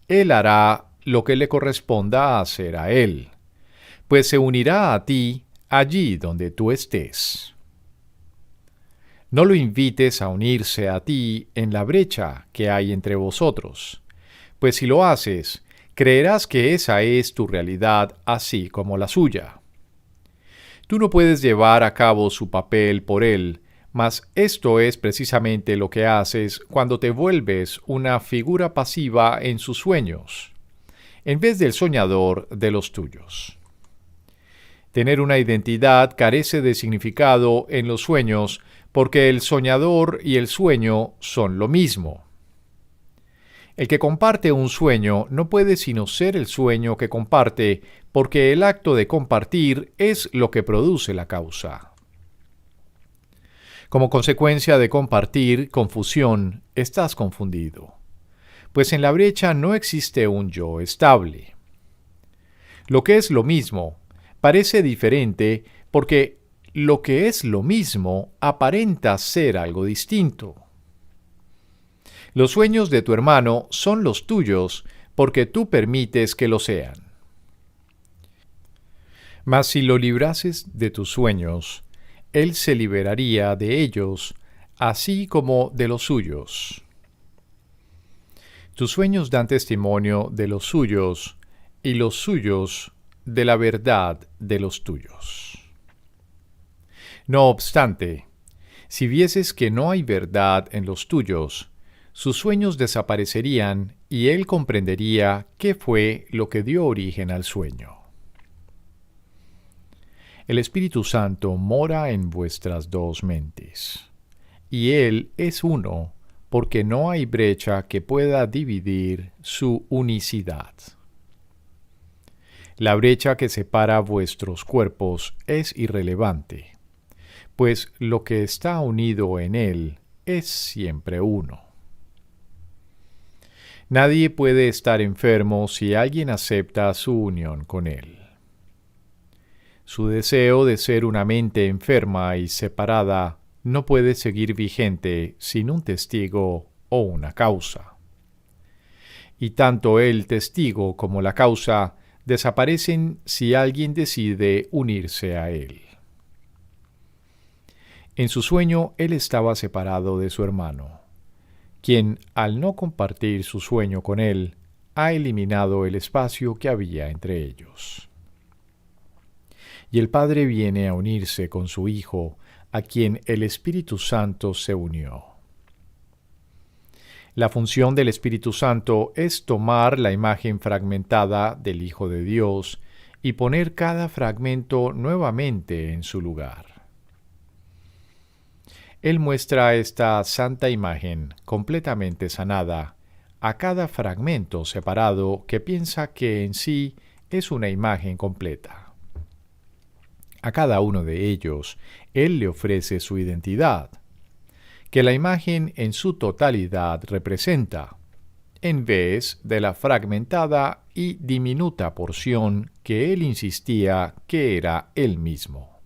él hará lo que le corresponda hacer a él, pues se unirá a ti allí donde tú estés. No lo invites a unirse a ti en la brecha que hay entre vosotros, pues si lo haces, creerás que esa es tu realidad así como la suya. Tú no puedes llevar a cabo su papel por él, mas esto es precisamente lo que haces cuando te vuelves una figura pasiva en sus sueños, en vez del soñador de los tuyos. Tener una identidad carece de significado en los sueños porque el soñador y el sueño son lo mismo. El que comparte un sueño no puede sino ser el sueño que comparte, porque el acto de compartir es lo que produce la causa. Como consecuencia de compartir confusión, estás confundido, pues en la brecha no existe un yo estable. Lo que es lo mismo parece diferente porque lo que es lo mismo aparenta ser algo distinto. Los sueños de tu hermano son los tuyos porque tú permites que lo sean. Mas si lo librases de tus sueños, él se liberaría de ellos, así como de los suyos. Tus sueños dan testimonio de los suyos, y los suyos de la verdad de los tuyos. No obstante, si vieses que no hay verdad en los tuyos, sus sueños desaparecerían y él comprendería qué fue lo que dio origen al sueño. El Espíritu Santo mora en vuestras dos mentes, y Él es uno, porque no hay brecha que pueda dividir su unicidad. La brecha que separa vuestros cuerpos es irrelevante, pues lo que está unido en Él es siempre uno. Nadie puede estar enfermo si alguien acepta su unión con Él. Su deseo de ser una mente enferma y separada no puede seguir vigente sin un testigo o una causa. Y tanto el testigo como la causa desaparecen si alguien decide unirse a él. En su sueño él estaba separado de su hermano, quien, al no compartir su sueño con él, ha eliminado el espacio que había entre ellos. Y el padre viene a unirse con su hijo, a quien el Espíritu Santo se unió. La función del Espíritu Santo es tomar la imagen fragmentada del Hijo de Dios y poner cada fragmento nuevamente en su lugar. Él muestra esta santa imagen completamente sanada a cada fragmento separado que piensa que en sí es una imagen completa. A cada uno de ellos, Él le ofrece su identidad, que la imagen en su totalidad representa, en vez de la fragmentada y diminuta porción que Él insistía que era Él mismo.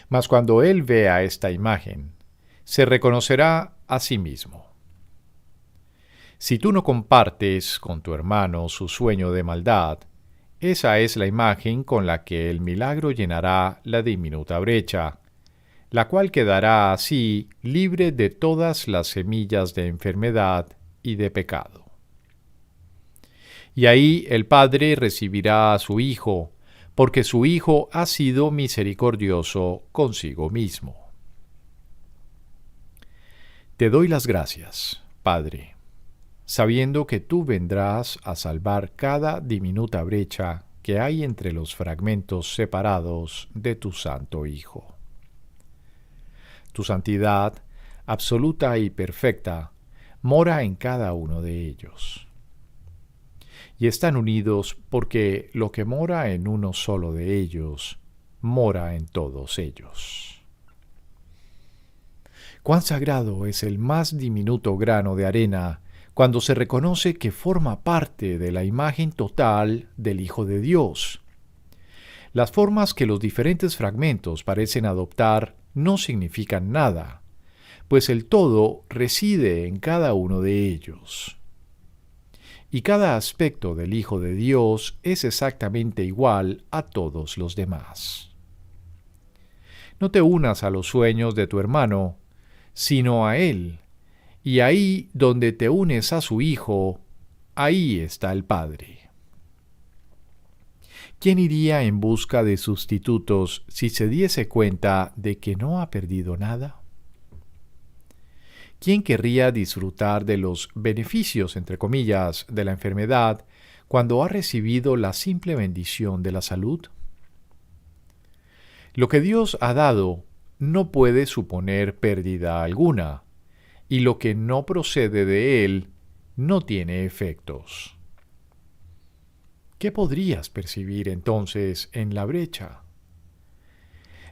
Mas cuando Él vea esta imagen, se reconocerá a sí mismo. Si tú no compartes con tu hermano su sueño de maldad, esa es la imagen con la que el milagro llenará la diminuta brecha, la cual quedará así libre de todas las semillas de enfermedad y de pecado. Y ahí el Padre recibirá a su Hijo, porque su Hijo ha sido misericordioso consigo mismo. Te doy las gracias, Padre, sabiendo que tú vendrás a salvar cada diminuta brecha que hay entre los fragmentos separados de tu Santo Hijo. Tu santidad, absoluta y perfecta, mora en cada uno de ellos. Y están unidos porque lo que mora en uno solo de ellos, mora en todos ellos. Cuán sagrado es el más diminuto grano de arena cuando se reconoce que forma parte de la imagen total del Hijo de Dios. Las formas que los diferentes fragmentos parecen adoptar no significan nada, pues el todo reside en cada uno de ellos. Y cada aspecto del Hijo de Dios es exactamente igual a todos los demás. No te unas a los sueños de tu hermano, sino a Él, y ahí donde te unes a su Hijo, ahí está el Padre. ¿Quién iría en busca de sustitutos si se diese cuenta de que no ha perdido nada? ¿Quién querría disfrutar de los beneficios, entre comillas, de la enfermedad cuando ha recibido la simple bendición de la salud? Lo que Dios ha dado no puede suponer pérdida alguna, y lo que no procede de Él no tiene efectos. ¿Qué podrías percibir entonces en la brecha?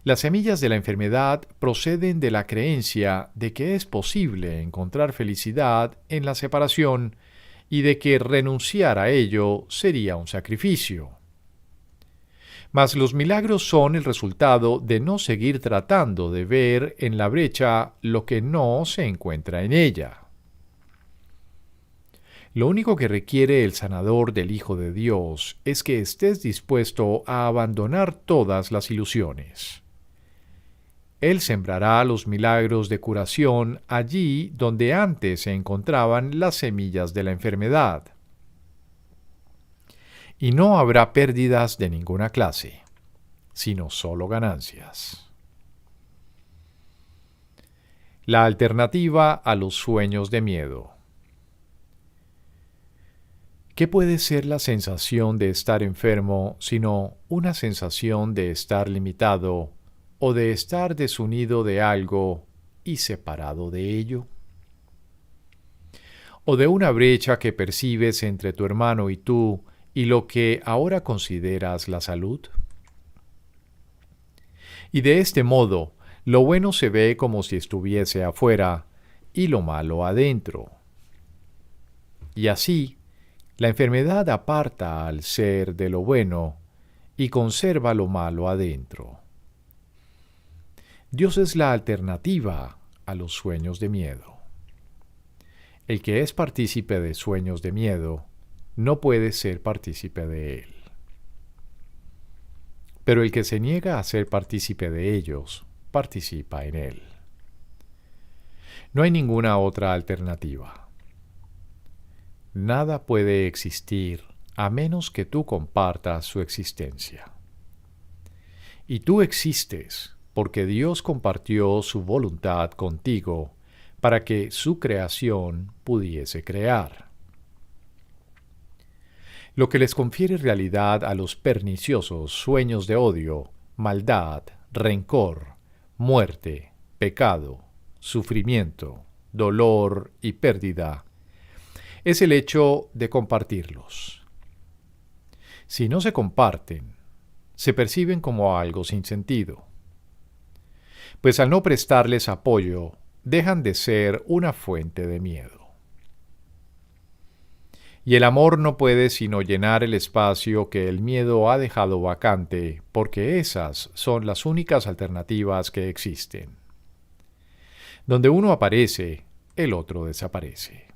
Las semillas de la enfermedad proceden de la creencia de que es posible encontrar felicidad en la separación y de que renunciar a ello sería un sacrificio. Mas los milagros son el resultado de no seguir tratando de ver en la brecha lo que no se encuentra en ella. Lo único que requiere el sanador del Hijo de Dios es que estés dispuesto a abandonar todas las ilusiones. Él sembrará los milagros de curación allí donde antes se encontraban las semillas de la enfermedad. Y no habrá pérdidas de ninguna clase, sino solo ganancias. La alternativa a los sueños de miedo. ¿Qué puede ser la sensación de estar enfermo sino una sensación de estar limitado o de estar desunido de algo y separado de ello? ¿O de una brecha que percibes entre tu hermano y tú y lo que ahora consideras la salud? Y de este modo, lo bueno se ve como si estuviese afuera y lo malo adentro. Y así, la enfermedad aparta al ser de lo bueno y conserva lo malo adentro. Dios es la alternativa a los sueños de miedo. El que es partícipe de sueños de miedo no puede ser partícipe de él. Pero el que se niega a ser partícipe de ellos, participa en él. No hay ninguna otra alternativa. Nada puede existir a menos que tú compartas su existencia. Y tú existes porque Dios compartió su voluntad contigo para que su creación pudiese crear. Lo que les confiere realidad a los perniciosos sueños de odio, maldad, rencor, muerte, pecado, sufrimiento, dolor y pérdida, es el hecho de compartirlos. Si no se comparten, se perciben como algo sin sentido, pues al no prestarles apoyo, dejan de ser una fuente de miedo. Y el amor no puede sino llenar el espacio que el miedo ha dejado vacante, porque esas son las únicas alternativas que existen. Donde uno aparece, el otro desaparece.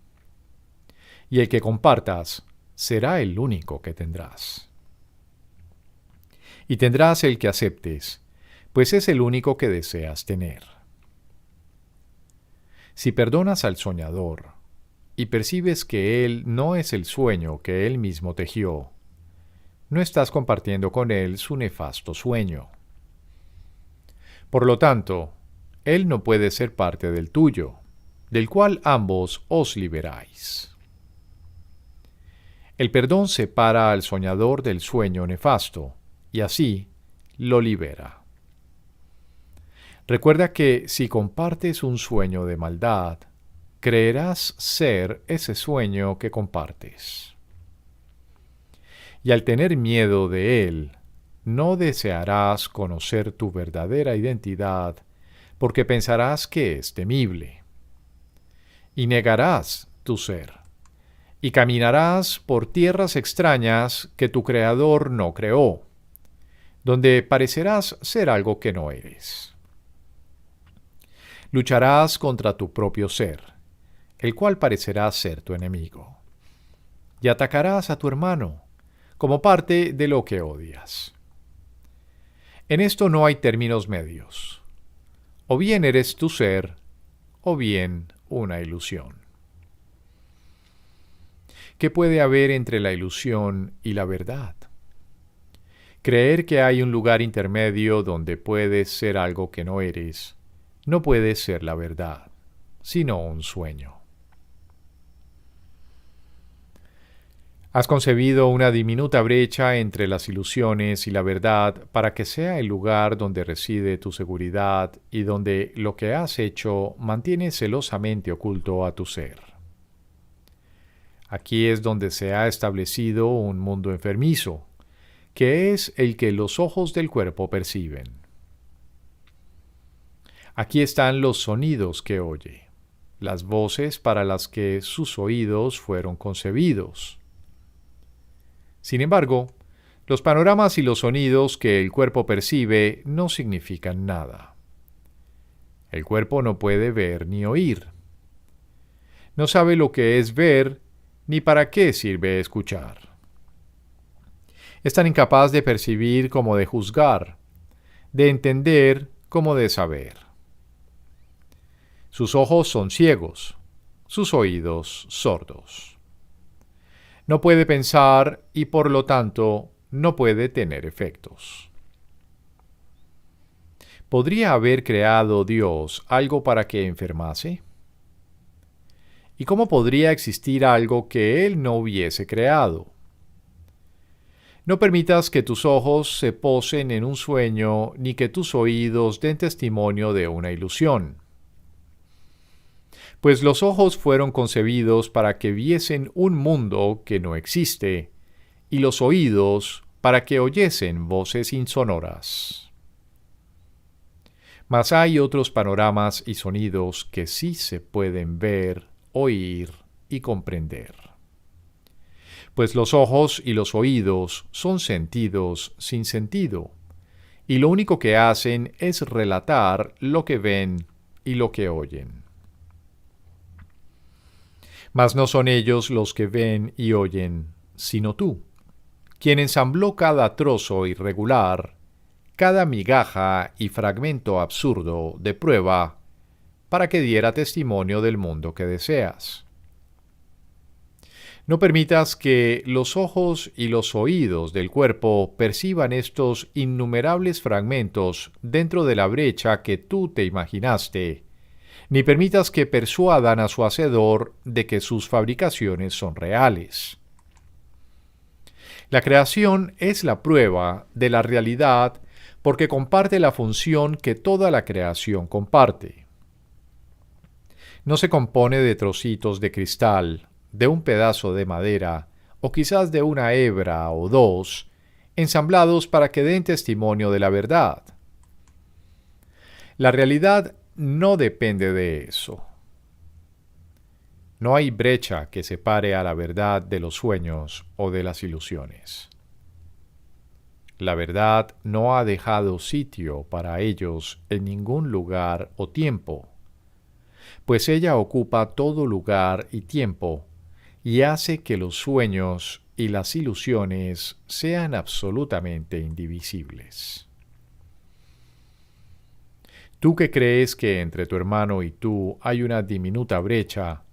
Y el que compartas será el único que tendrás. Y tendrás el que aceptes, pues es el único que deseas tener. Si perdonas al soñador y percibes que él no es el sueño que él mismo tejió, no estás compartiendo con él su nefasto sueño. Por lo tanto, él no puede ser parte del tuyo, del cual ambos os liberáis. El perdón separa al soñador del sueño nefasto, y así lo libera. Recuerda que si compartes un sueño de maldad, creerás ser ese sueño que compartes. Y al tener miedo de él, no desearás conocer tu verdadera identidad, porque pensarás que es temible. Y negarás tu ser, y caminarás por tierras extrañas que tu Creador no creó, donde parecerás ser algo que no eres. Lucharás contra tu propio ser, el cual parecerá ser tu enemigo, y atacarás a tu hermano como parte de lo que odias. En esto no hay términos medios. O bien eres tu ser, o bien una ilusión. ¿Qué puede haber entre la ilusión y la verdad? Creer que hay un lugar intermedio donde puedes ser algo que no eres, no puede ser la verdad, sino un sueño. Has concebido una diminuta brecha entre las ilusiones y la verdad para que sea el lugar donde reside tu seguridad y donde lo que has hecho mantiene celosamente oculto a tu ser. Aquí es donde se ha establecido un mundo enfermizo, que es el que los ojos del cuerpo perciben. Aquí están los sonidos que oye, las voces para las que sus oídos fueron concebidos. Sin embargo, los panoramas y los sonidos que el cuerpo percibe no significan nada. El cuerpo no puede ver ni oír. No sabe lo que es ver ni para qué sirve escuchar. Es tan incapaz de percibir como de juzgar, de entender como de saber. Sus ojos son ciegos, sus oídos sordos. No puede pensar y por lo tanto no puede tener efectos. ¿Podría haber creado Dios algo para que enfermase? ¿Y cómo podría existir algo que Él no hubiese creado? No permitas que tus ojos se posen en un sueño ni que tus oídos den testimonio de una ilusión. Pues los ojos fueron concebidos para que viesen un mundo que no existe, y los oídos para que oyesen voces insonoras. Mas hay otros panoramas y sonidos que sí se pueden ver, oír y comprender. Pues los ojos y los oídos son sentidos sin sentido, y lo único que hacen es relatar lo que ven y lo que oyen. Mas no son ellos los que ven y oyen, sino tú, quien ensambló cada trozo irregular, cada migaja y fragmento absurdo de prueba, para que diera testimonio del mundo que deseas. No permitas que los ojos y los oídos del cuerpo perciban estos innumerables fragmentos dentro de la brecha que tú te imaginaste, ni permitas que persuadan a su hacedor de que sus fabricaciones son reales. La creación es la prueba de la realidad porque comparte la función que toda la creación comparte. No se compone de trocitos de cristal, de un pedazo de madera, o quizás de una hebra o dos, ensamblados para que den testimonio de la verdad. La realidad no depende de eso. No hay brecha que separe a la verdad de los sueños o de las ilusiones. La verdad no ha dejado sitio para ellos en ningún lugar o tiempo, pues ella ocupa todo lugar y tiempo y hace que los sueños y las ilusiones sean absolutamente indivisibles. Tú que crees que entre tu hermano y tú hay una diminuta brecha,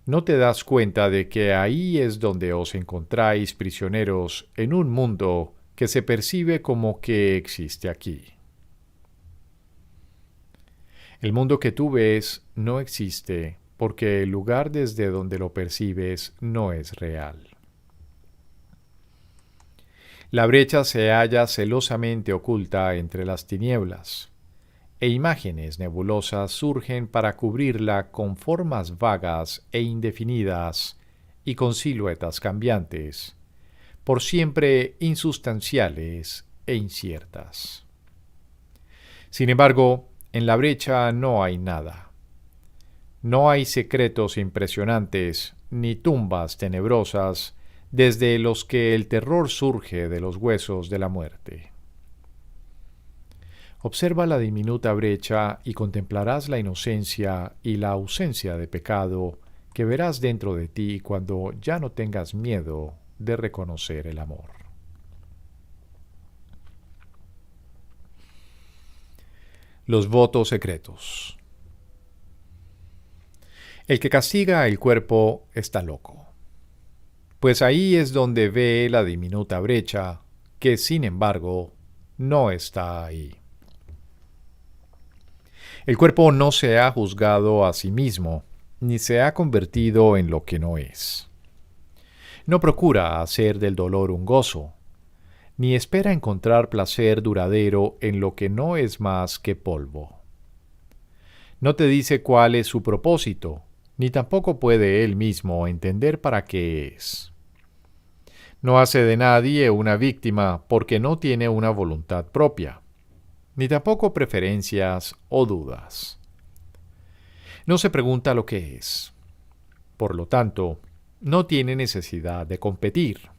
¿no te das cuenta de que ahí es donde os encontráis prisioneros en un mundo que se percibe como que existe aquí? El mundo que tú ves no existe porque el lugar desde donde lo percibes no es real. La brecha se halla celosamente oculta entre las tinieblas, e imágenes nebulosas surgen para cubrirla con formas vagas e indefinidas y con siluetas cambiantes, por siempre insustanciales e inciertas. Sin embargo, en la brecha no hay nada. No hay secretos impresionantes ni tumbas tenebrosas desde los que el terror surge de los huesos de la muerte. Observa la diminuta brecha y contemplarás la inocencia y la ausencia de pecado que verás dentro de ti cuando ya no tengas miedo de reconocer el amor. Los votos secretos. El que castiga el cuerpo está loco, pues ahí es donde ve la diminuta brecha que, sin embargo, no está ahí. El cuerpo no se ha juzgado a sí mismo, ni se ha convertido en lo que no es. No procura hacer del dolor un gozo, ni espera encontrar placer duradero en lo que no es más que polvo. No te dice cuál es su propósito, ni tampoco puede él mismo entender para qué es. No hace de nadie una víctima porque no tiene una voluntad propia, ni tampoco preferencias o dudas. No se pregunta lo que es. Por lo tanto, no tiene necesidad de competir.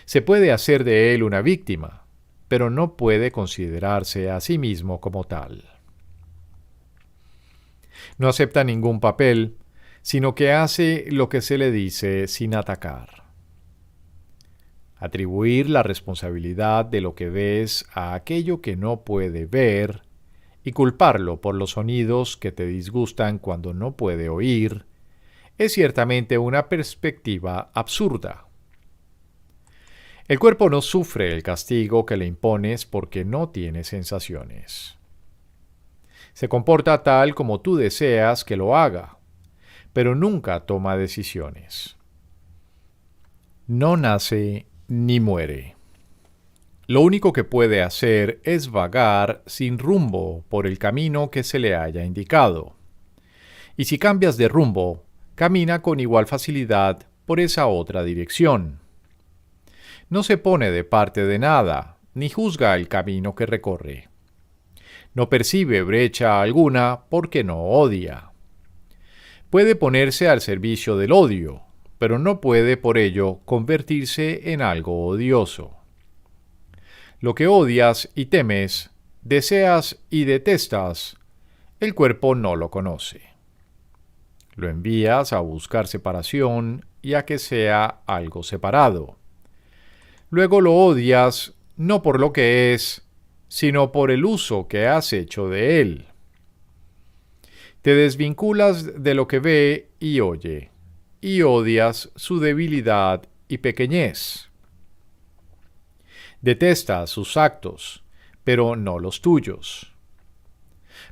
Se puede hacer de él una víctima, pero no puede considerarse a sí mismo como tal. No acepta ningún papel, sino que hace lo que se le dice sin atacar. Atribuir la responsabilidad de lo que ves a aquello que no puede ver y culparlo por los sonidos que te disgustan cuando no puede oír es ciertamente una perspectiva absurda. El cuerpo no sufre el castigo que le impones porque no tiene sensaciones. Se comporta tal como tú deseas que lo haga, pero nunca toma decisiones. No nace ni muere. Lo único que puede hacer es vagar sin rumbo por el camino que se le haya indicado. Y si cambias de rumbo, camina con igual facilidad por esa otra dirección. No se pone de parte de nada, ni juzga el camino que recorre. No percibe brecha alguna porque no odia. Puede ponerse al servicio del odio, pero no puede por ello convertirse en algo odioso. Lo que odias y temes, deseas y detestas, el cuerpo no lo conoce. Lo envías a buscar separación y a que sea algo separado. Luego lo odias no por lo que es, sino por el uso que has hecho de él. Te desvinculas de lo que ve y oye, y odias su debilidad y pequeñez. Detestas sus actos, pero no los tuyos.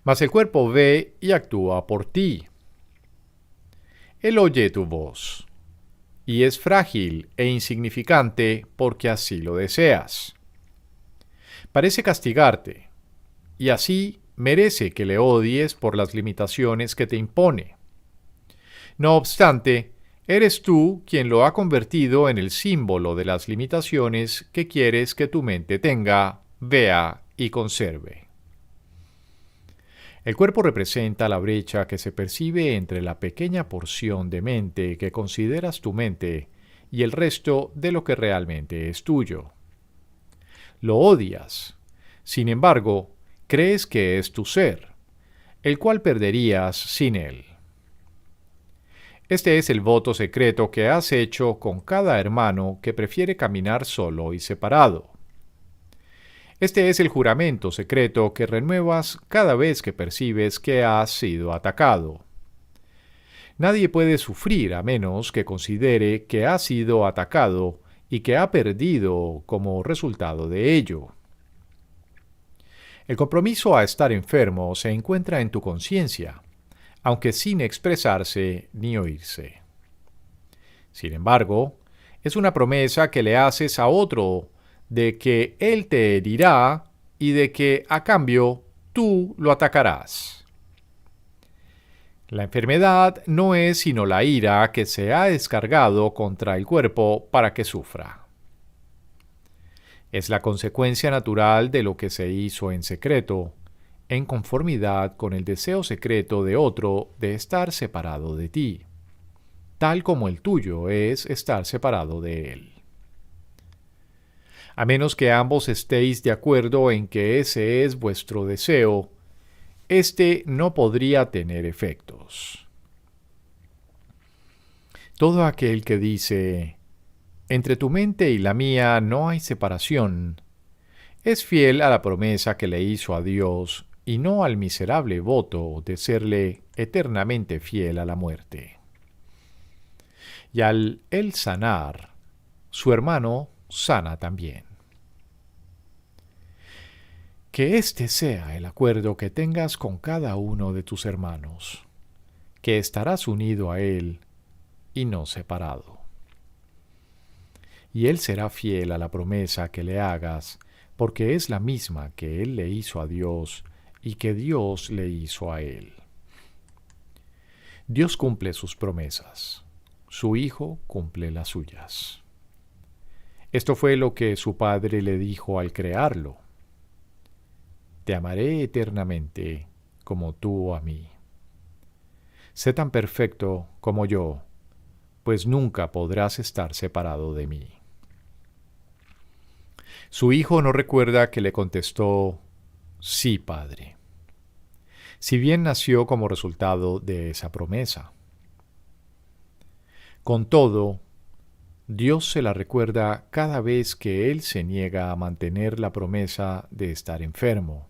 Mas el cuerpo ve y actúa por ti. Él oye tu voz, y es frágil e insignificante porque así lo deseas. Parece castigarte, y así merece que le odies por las limitaciones que te impone. No obstante, eres tú quien lo ha convertido en el símbolo de las limitaciones que quieres que tu mente tenga, vea y conserve. El cuerpo representa la brecha que se percibe entre la pequeña porción de mente que consideras tu mente y el resto de lo que realmente es tuyo. Lo odias. Sin embargo, crees que es tu ser, el cual perderías sin él. Este es el voto secreto que has hecho con cada hermano que prefiere caminar solo y separado. Este es el juramento secreto que renuevas cada vez que percibes que has sido atacado. Nadie puede sufrir a menos que considere que ha sido atacado y que ha perdido como resultado de ello. El compromiso a estar enfermo se encuentra en tu conciencia, aunque sin expresarse ni oírse. Sin embargo, es una promesa que le haces a otro de que él te herirá y de que, a cambio, tú lo atacarás. La enfermedad no es sino la ira que se ha descargado contra el cuerpo para que sufra. Es la consecuencia natural de lo que se hizo en secreto, en conformidad con el deseo secreto de otro de estar separado de ti, tal como el tuyo es estar separado de él. A menos que ambos estéis de acuerdo en que ese es vuestro deseo, este no podría tener efectos. Todo aquel que dice, entre tu mente y la mía no hay separación, es fiel a la promesa que le hizo a Dios y no al miserable voto de serle eternamente fiel a la muerte. Y al él sanar, su hermano sana también. Que este sea el acuerdo que tengas con cada uno de tus hermanos, que estarás unido a él y no separado. Y él será fiel a la promesa que le hagas, porque es la misma que él le hizo a Dios y que Dios le hizo a él. Dios cumple sus promesas, su Hijo cumple las suyas. Esto fue lo que su Padre le dijo al crearlo. Te amaré eternamente como tú a mí. Sé tan perfecto como yo, pues nunca podrás estar separado de mí. Su hijo no recuerda que le contestó, sí, Padre, si bien nació como resultado de esa promesa. Con todo, Dios se la recuerda cada vez que él se niega a mantener la promesa de estar enfermo,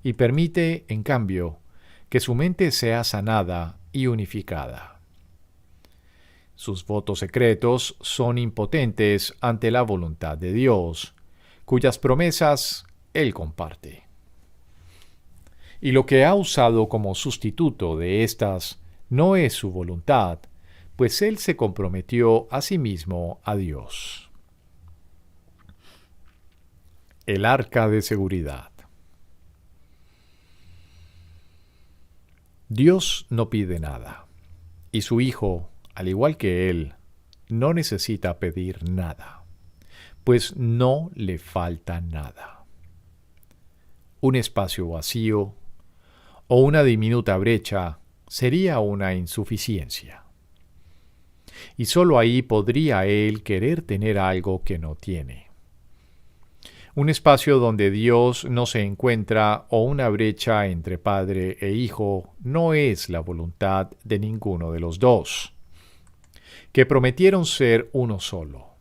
y permite, en cambio, que su mente sea sanada y unificada. Sus votos secretos son impotentes ante la voluntad de Dios, cuyas promesas Él comparte. Y lo que ha usado como sustituto de estas no es su voluntad, pues Él se comprometió a sí mismo a Dios. El arca de seguridad. Dios no pide nada, y su Hijo, al igual que Él, no necesita pedir nada, pues no le falta nada. Un espacio vacío o una diminuta brecha sería una insuficiencia. Y sólo ahí podría Él querer tener algo que no tiene. Un espacio donde Dios no se encuentra o una brecha entre Padre e Hijo no es la voluntad de ninguno de los dos, que prometieron ser uno solo.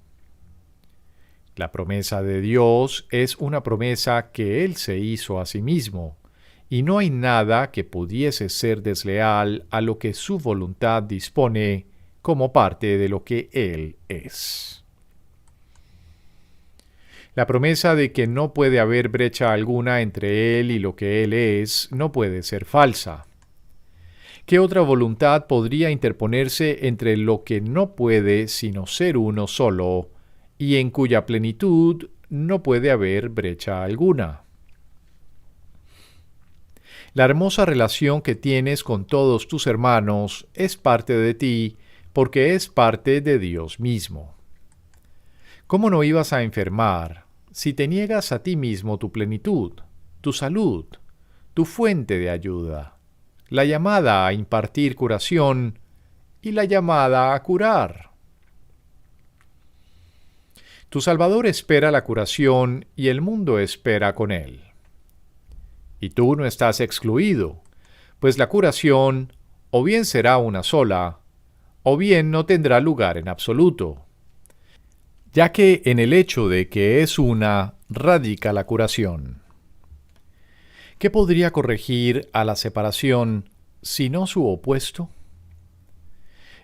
La promesa de Dios es una promesa que Él se hizo a sí mismo, y no hay nada que pudiese ser desleal a lo que su voluntad dispone como parte de lo que Él es. La promesa de que no puede haber brecha alguna entre Él y lo que Él es no puede ser falsa. ¿Qué otra voluntad podría interponerse entre lo que no puede sino ser uno solo y en cuya plenitud no puede haber brecha alguna? La hermosa relación que tienes con todos tus hermanos es parte de ti porque es parte de Dios mismo. ¿Cómo no ibas a enfermar si te niegas a ti mismo tu plenitud, tu salud, tu fuente de ayuda, la llamada a impartir curación y la llamada a curar? Tu Salvador espera la curación y el mundo espera con él. Y tú no estás excluido, pues la curación o bien será una sola, o bien no tendrá lugar en absoluto, ya que en el hecho de que es una radica la curación. ¿Qué podría corregir a la separación sino su opuesto?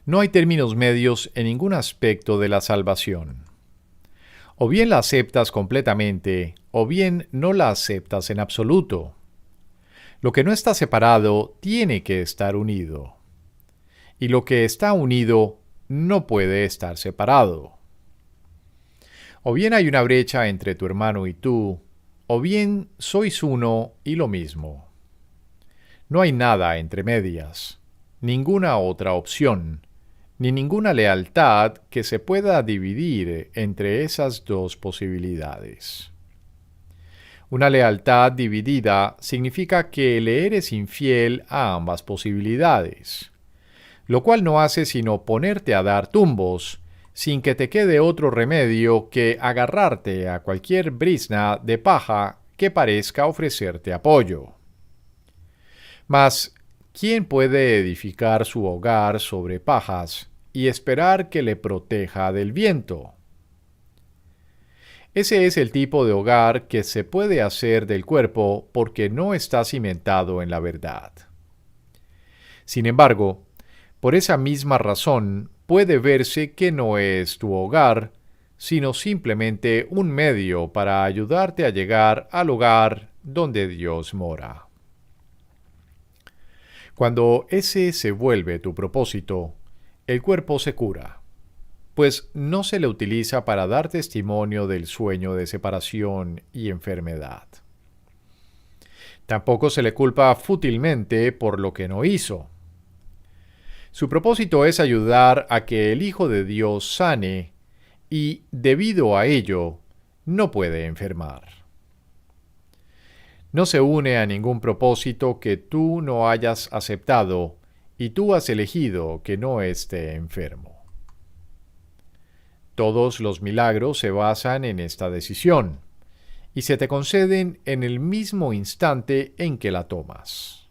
No hay términos medios en ningún aspecto de la salvación. O bien la aceptas completamente, o bien no la aceptas en absoluto. Lo que no está separado tiene que estar unido. Y lo que está unido no puede estar separado. O bien hay una brecha entre tu hermano y tú, o bien sois uno y lo mismo. No hay nada entre medias, ninguna otra opción, ni ninguna lealtad que se pueda dividir entre esas dos posibilidades. Una lealtad dividida significa que le eres infiel a ambas posibilidades, lo cual no hace sino ponerte a dar tumbos, sin que te quede otro remedio que agarrarte a cualquier brizna de paja que parezca ofrecerte apoyo. Mas, ¿quién puede edificar su hogar sobre pajas y esperar que le proteja del viento? Ese es el tipo de hogar que se puede hacer del cuerpo porque no está cimentado en la verdad. Sin embargo, por esa misma razón, puede verse que no es tu hogar, sino simplemente un medio para ayudarte a llegar al hogar donde Dios mora. Cuando ese se vuelve tu propósito, el cuerpo se cura, pues no se le utiliza para dar testimonio del sueño de separación y enfermedad. Tampoco se le culpa fútilmente por lo que no hizo. Su propósito es ayudar a que el Hijo de Dios sane y, debido a ello, no puede enfermar. No se une a ningún propósito que tú no hayas aceptado y tú has elegido que no esté enfermo. Todos los milagros se basan en esta decisión y se te conceden en el mismo instante en que la tomas.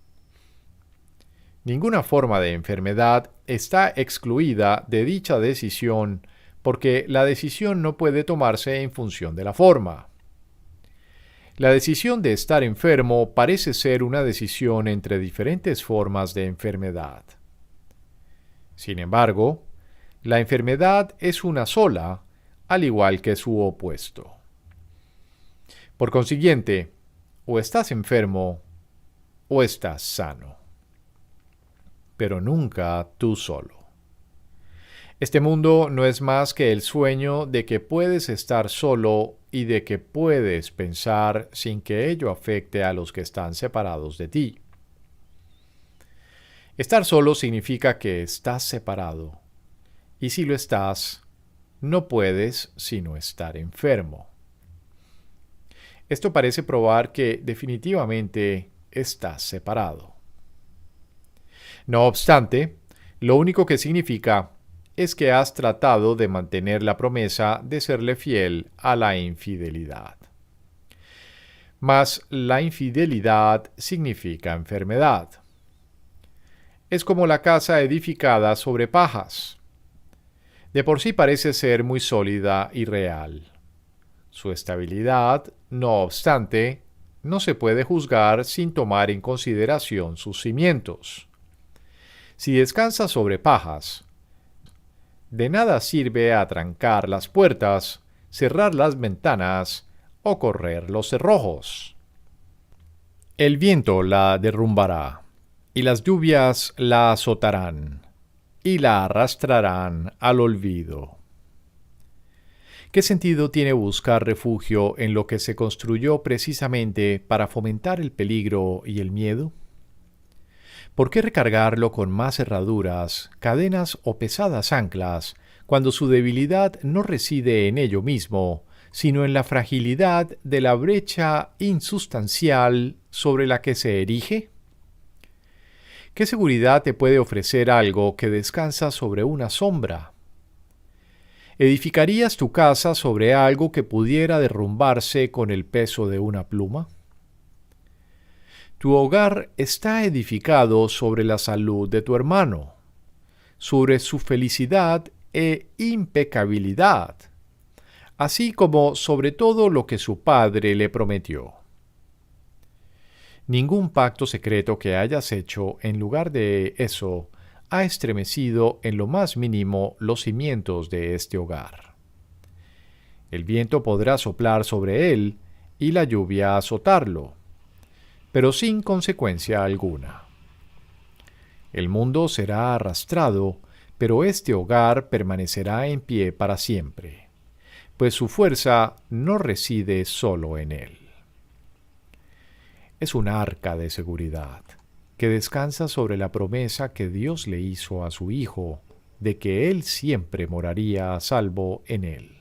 Ninguna forma de enfermedad está excluida de dicha decisión porque la decisión no puede tomarse en función de la forma. La decisión de estar enfermo parece ser una decisión entre diferentes formas de enfermedad. Sin embargo, la enfermedad es una sola, al igual que su opuesto. Por consiguiente, o estás enfermo o estás sano. Pero nunca tú solo. Este mundo no es más que el sueño de que puedes estar solo y de que puedes pensar sin que ello afecte a los que están separados de ti. Estar solo significa que estás separado, y si lo estás, no puedes sino estar enfermo. Esto parece probar que definitivamente estás separado. No obstante, lo único que significa es que has tratado de mantener la promesa de serle fiel a la infidelidad. Mas la infidelidad significa enfermedad. Es como la casa edificada sobre pajas. De por sí parece ser muy sólida y real. Su estabilidad, no obstante, no se puede juzgar sin tomar en consideración sus cimientos. Si descansa sobre pajas, De nada sirve atrancar las puertas, cerrar las ventanas o correr los cerrojos. El viento la derrumbará, y las lluvias la azotarán, y la arrastrarán al olvido. ¿Qué sentido tiene buscar refugio en lo que se construyó precisamente para fomentar el peligro y el miedo? ¿Por qué recargarlo con más herraduras, cadenas o pesadas anclas, cuando su debilidad no reside en ello mismo, sino en la fragilidad de la brecha insustancial sobre la que se erige? ¿Qué seguridad te puede ofrecer algo que descansa sobre una sombra? ¿Edificarías tu casa sobre algo que pudiera derrumbarse con el peso de una pluma? Tu hogar está edificado sobre la salud de tu hermano, sobre su felicidad e impecabilidad, así como sobre todo lo que su padre le prometió. Ningún pacto secreto que hayas hecho en lugar de eso ha estremecido en lo más mínimo los cimientos de este hogar. El viento podrá soplar sobre él y la lluvia azotarlo, pero sin consecuencia alguna. El mundo será arrastrado, pero este hogar permanecerá en pie para siempre, pues su fuerza no reside solo en él. Es un arca de seguridad, que descansa sobre la promesa que Dios le hizo a su Hijo, de que Él siempre moraría a salvo en él.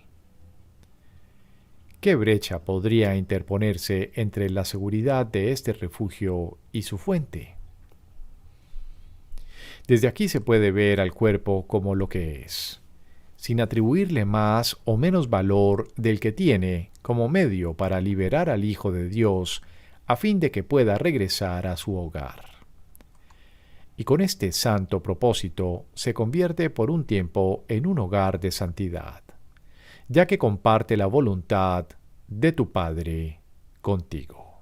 ¿Qué brecha podría interponerse entre la seguridad de este refugio y su fuente? Desde aquí se puede ver al cuerpo como lo que es, sin atribuirle más o menos valor del que tiene como medio para liberar al Hijo de Dios a fin de que pueda regresar a su hogar. Y con este santo propósito se convierte por un tiempo en un hogar de santidad, ya que comparte la voluntad de tu Padre contigo.